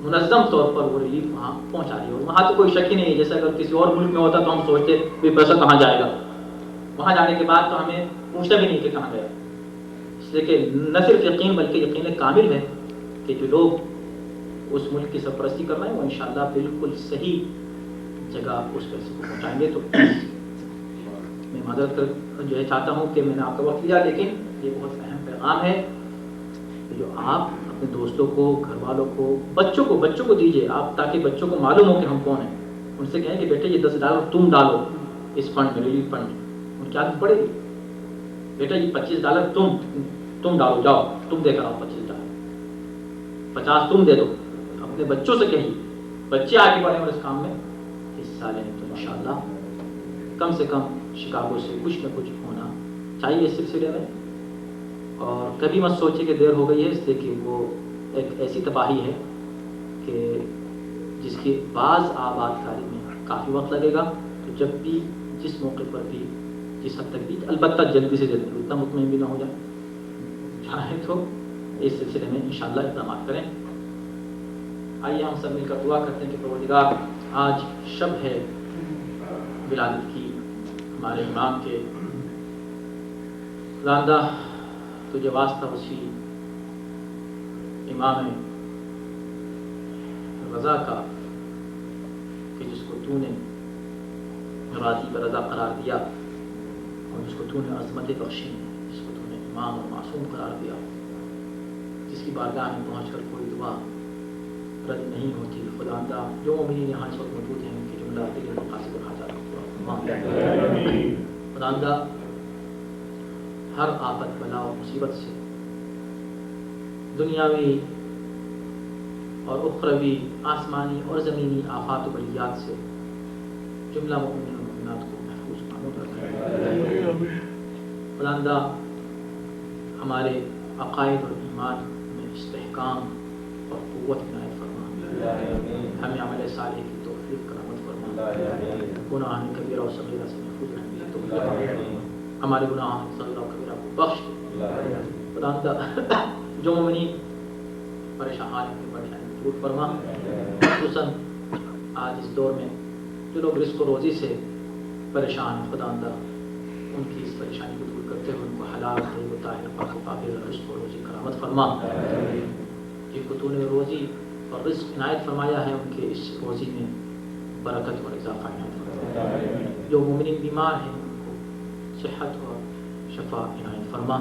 منظم طور پر وہ ریلیف وہاں پہنچا رہی ہے. اور وہاں تو کوئی شک ہی نہیں ہے، جیسے اگر کسی اور ملک میں ہوتا تو ہم سوچتے کہ پیسہ کہاں جائے گا، وہاں جانے کے بعد تو ہمیں پوچھنا بھی نہیں کہ کہاں گیا. اس لیے کہ نہ صرف یقین بلکہ یقین کامل ہے کہ جو لوگ اس ملک کی سرپرستی کر رہے ہیں وہ انشاءاللہ بالکل صحیح جگہ اس پیسے کو پہنچائیں گے. تو میں معذرت کر جو ہے چاہتا ہوں کہ میں نے آپ کا وقت لیا، لیکن یہ بہت اہم پیغام ہے کہ جو آپ اپنے دوستوں کو، گھر والوں کو، بچوں کو دیجیے آپ، تاکہ بچوں کو معلوم ہو کہ ہم کون ہیں. ان سے کہیں کہ بیٹے یہ $10 تم ڈالو اس فنڈ میں، ریلیف فنڈ میں. ان کی عادت پڑے گی، بیٹا یہ $25 تم ڈالو، جاؤ تم دے کر آؤ $25، 50 تم دے دو. اپنے بچوں سے کہیں، بچے آگے بڑھیں اور اس کام میں حصہ لیں، تو انشاءاللہ کم سے کم شکاگو سے کچھ نہ کچھ ہونا چاہیے اس سلسلے میں. اور کبھی مت سوچے کہ دیر ہو گئی ہے، اس لیے کہ وہ ایک ایسی تباہی ہے کہ جس کی بعض آباد کاری میں کافی وقت لگے گا. تو جب بھی، جس موقع پر بھی، جس حد تک بھی، البتہ جلدی سے جلدی، اتنا مطمئن بھی نہ ہو جائے، چاہے تو اس سلسلے میں انشاءاللہ اقدامات کریں. آئیے ہم سب مل کر دعا کرتے ہیں کہ پروردگار، آج شب ہے ولادت کی ہمارے امام کے، خداوندہ تجھے واسطہ اسی امام رضا کا کو تو نے راضی و رضا قرار دیا اور جس کو تو نے عظمت بخشی، جس کو تو نے امام اور معصوم قرار دیا، جس کی بارگاہ میں پہنچ کر کوئی دعا رد نہیں ہوتی، خدا جو مومنین یہاں اس وقت موجود ہیں ان کی جملہ دل مقاصد اور حاجات کو پورا فرما۔ خدا ہر آفت بلا اور مصیبت سے، دنیاوی اور اخروی، آسمانی اور زمینی آفات و بلیات سے جملہ مومنین اور مومنات کو محفوظ محمود رکھے۔ خدا ہمارے عقائد اور ایمان میں استحکام اور قوت عنایت فرما، ہمیں عمل صالح کی توفیق کرامت فرما، گناہ کبیرہ و صغیرہ سے محفوظ رہنے کی توفیق فرما، ہمارے گناہ صغیرہ و کبیرہ کو بخش دے۔ خدا جو مومنین پریشان حال میں پریشانی دور فرما، خصوصاً آج اس دور میں جو لوگ رزق و روزی سے پریشان ہیں، خدا ان کی اس پریشانی کو دور کرتے ہوئے ان کو حلال طیب و طاہر پاک و پاکیزہ رزق و روزی کرامت فرما۔ جن کو تو نے روزی اور رزق عنایت فرمایا ہے ان کے اس روزی میں برکت اور اضافہ عنایت فرما۔ جو مومنین بیمار ہیں ان کو صحت اور شفا عنایت فرما،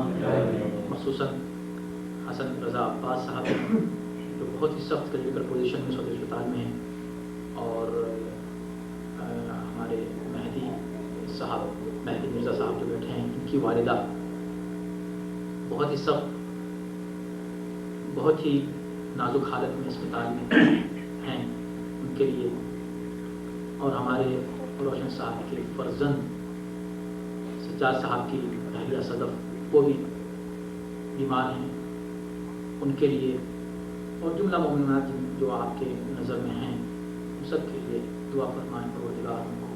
خصوصاً حسن رضا عباس صاحب جو بہت ہی سخت کریٹیکل پوزیشن میں صدر اسپتال میں ہیں، اور ہمارے مہدی مرزا صاحب جو بیٹھے ہیں، ان کی والدہ بہت ہی سخت، بہت ہی نازک حالت میں اسپتال میں ہیں، ان کے لیے، اور ہمارے روشن صاحب کے فرزند سجاد صاحب کی اہلیہ صدف وہ بھی بیمار ہیں، ان کے لیے، اور جملہ مومنات جو آپ کے نظر میں ہیں ان سب کے لیے دعا فرمائیں، پروردگار ان کو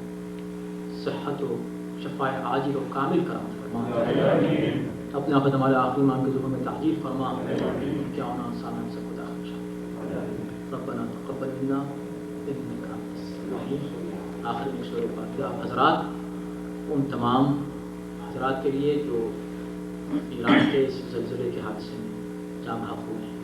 صحت و شفاء عاجل و کامل کرامت فرما، اپنے خدم علی آخری ایمان کے ظہور میں تعجیل فرما، کیا ہونا سامنے سب کو داخل شامل ربنا تقبل منا انک انت السمیع العلیم۔ آخر میں سورہ فاتحہ حضرات ان تمام حضرات کے لیے جو ایران کے اس زلزلے کے حادثے میں جاں بحق ہوئے ہیں۔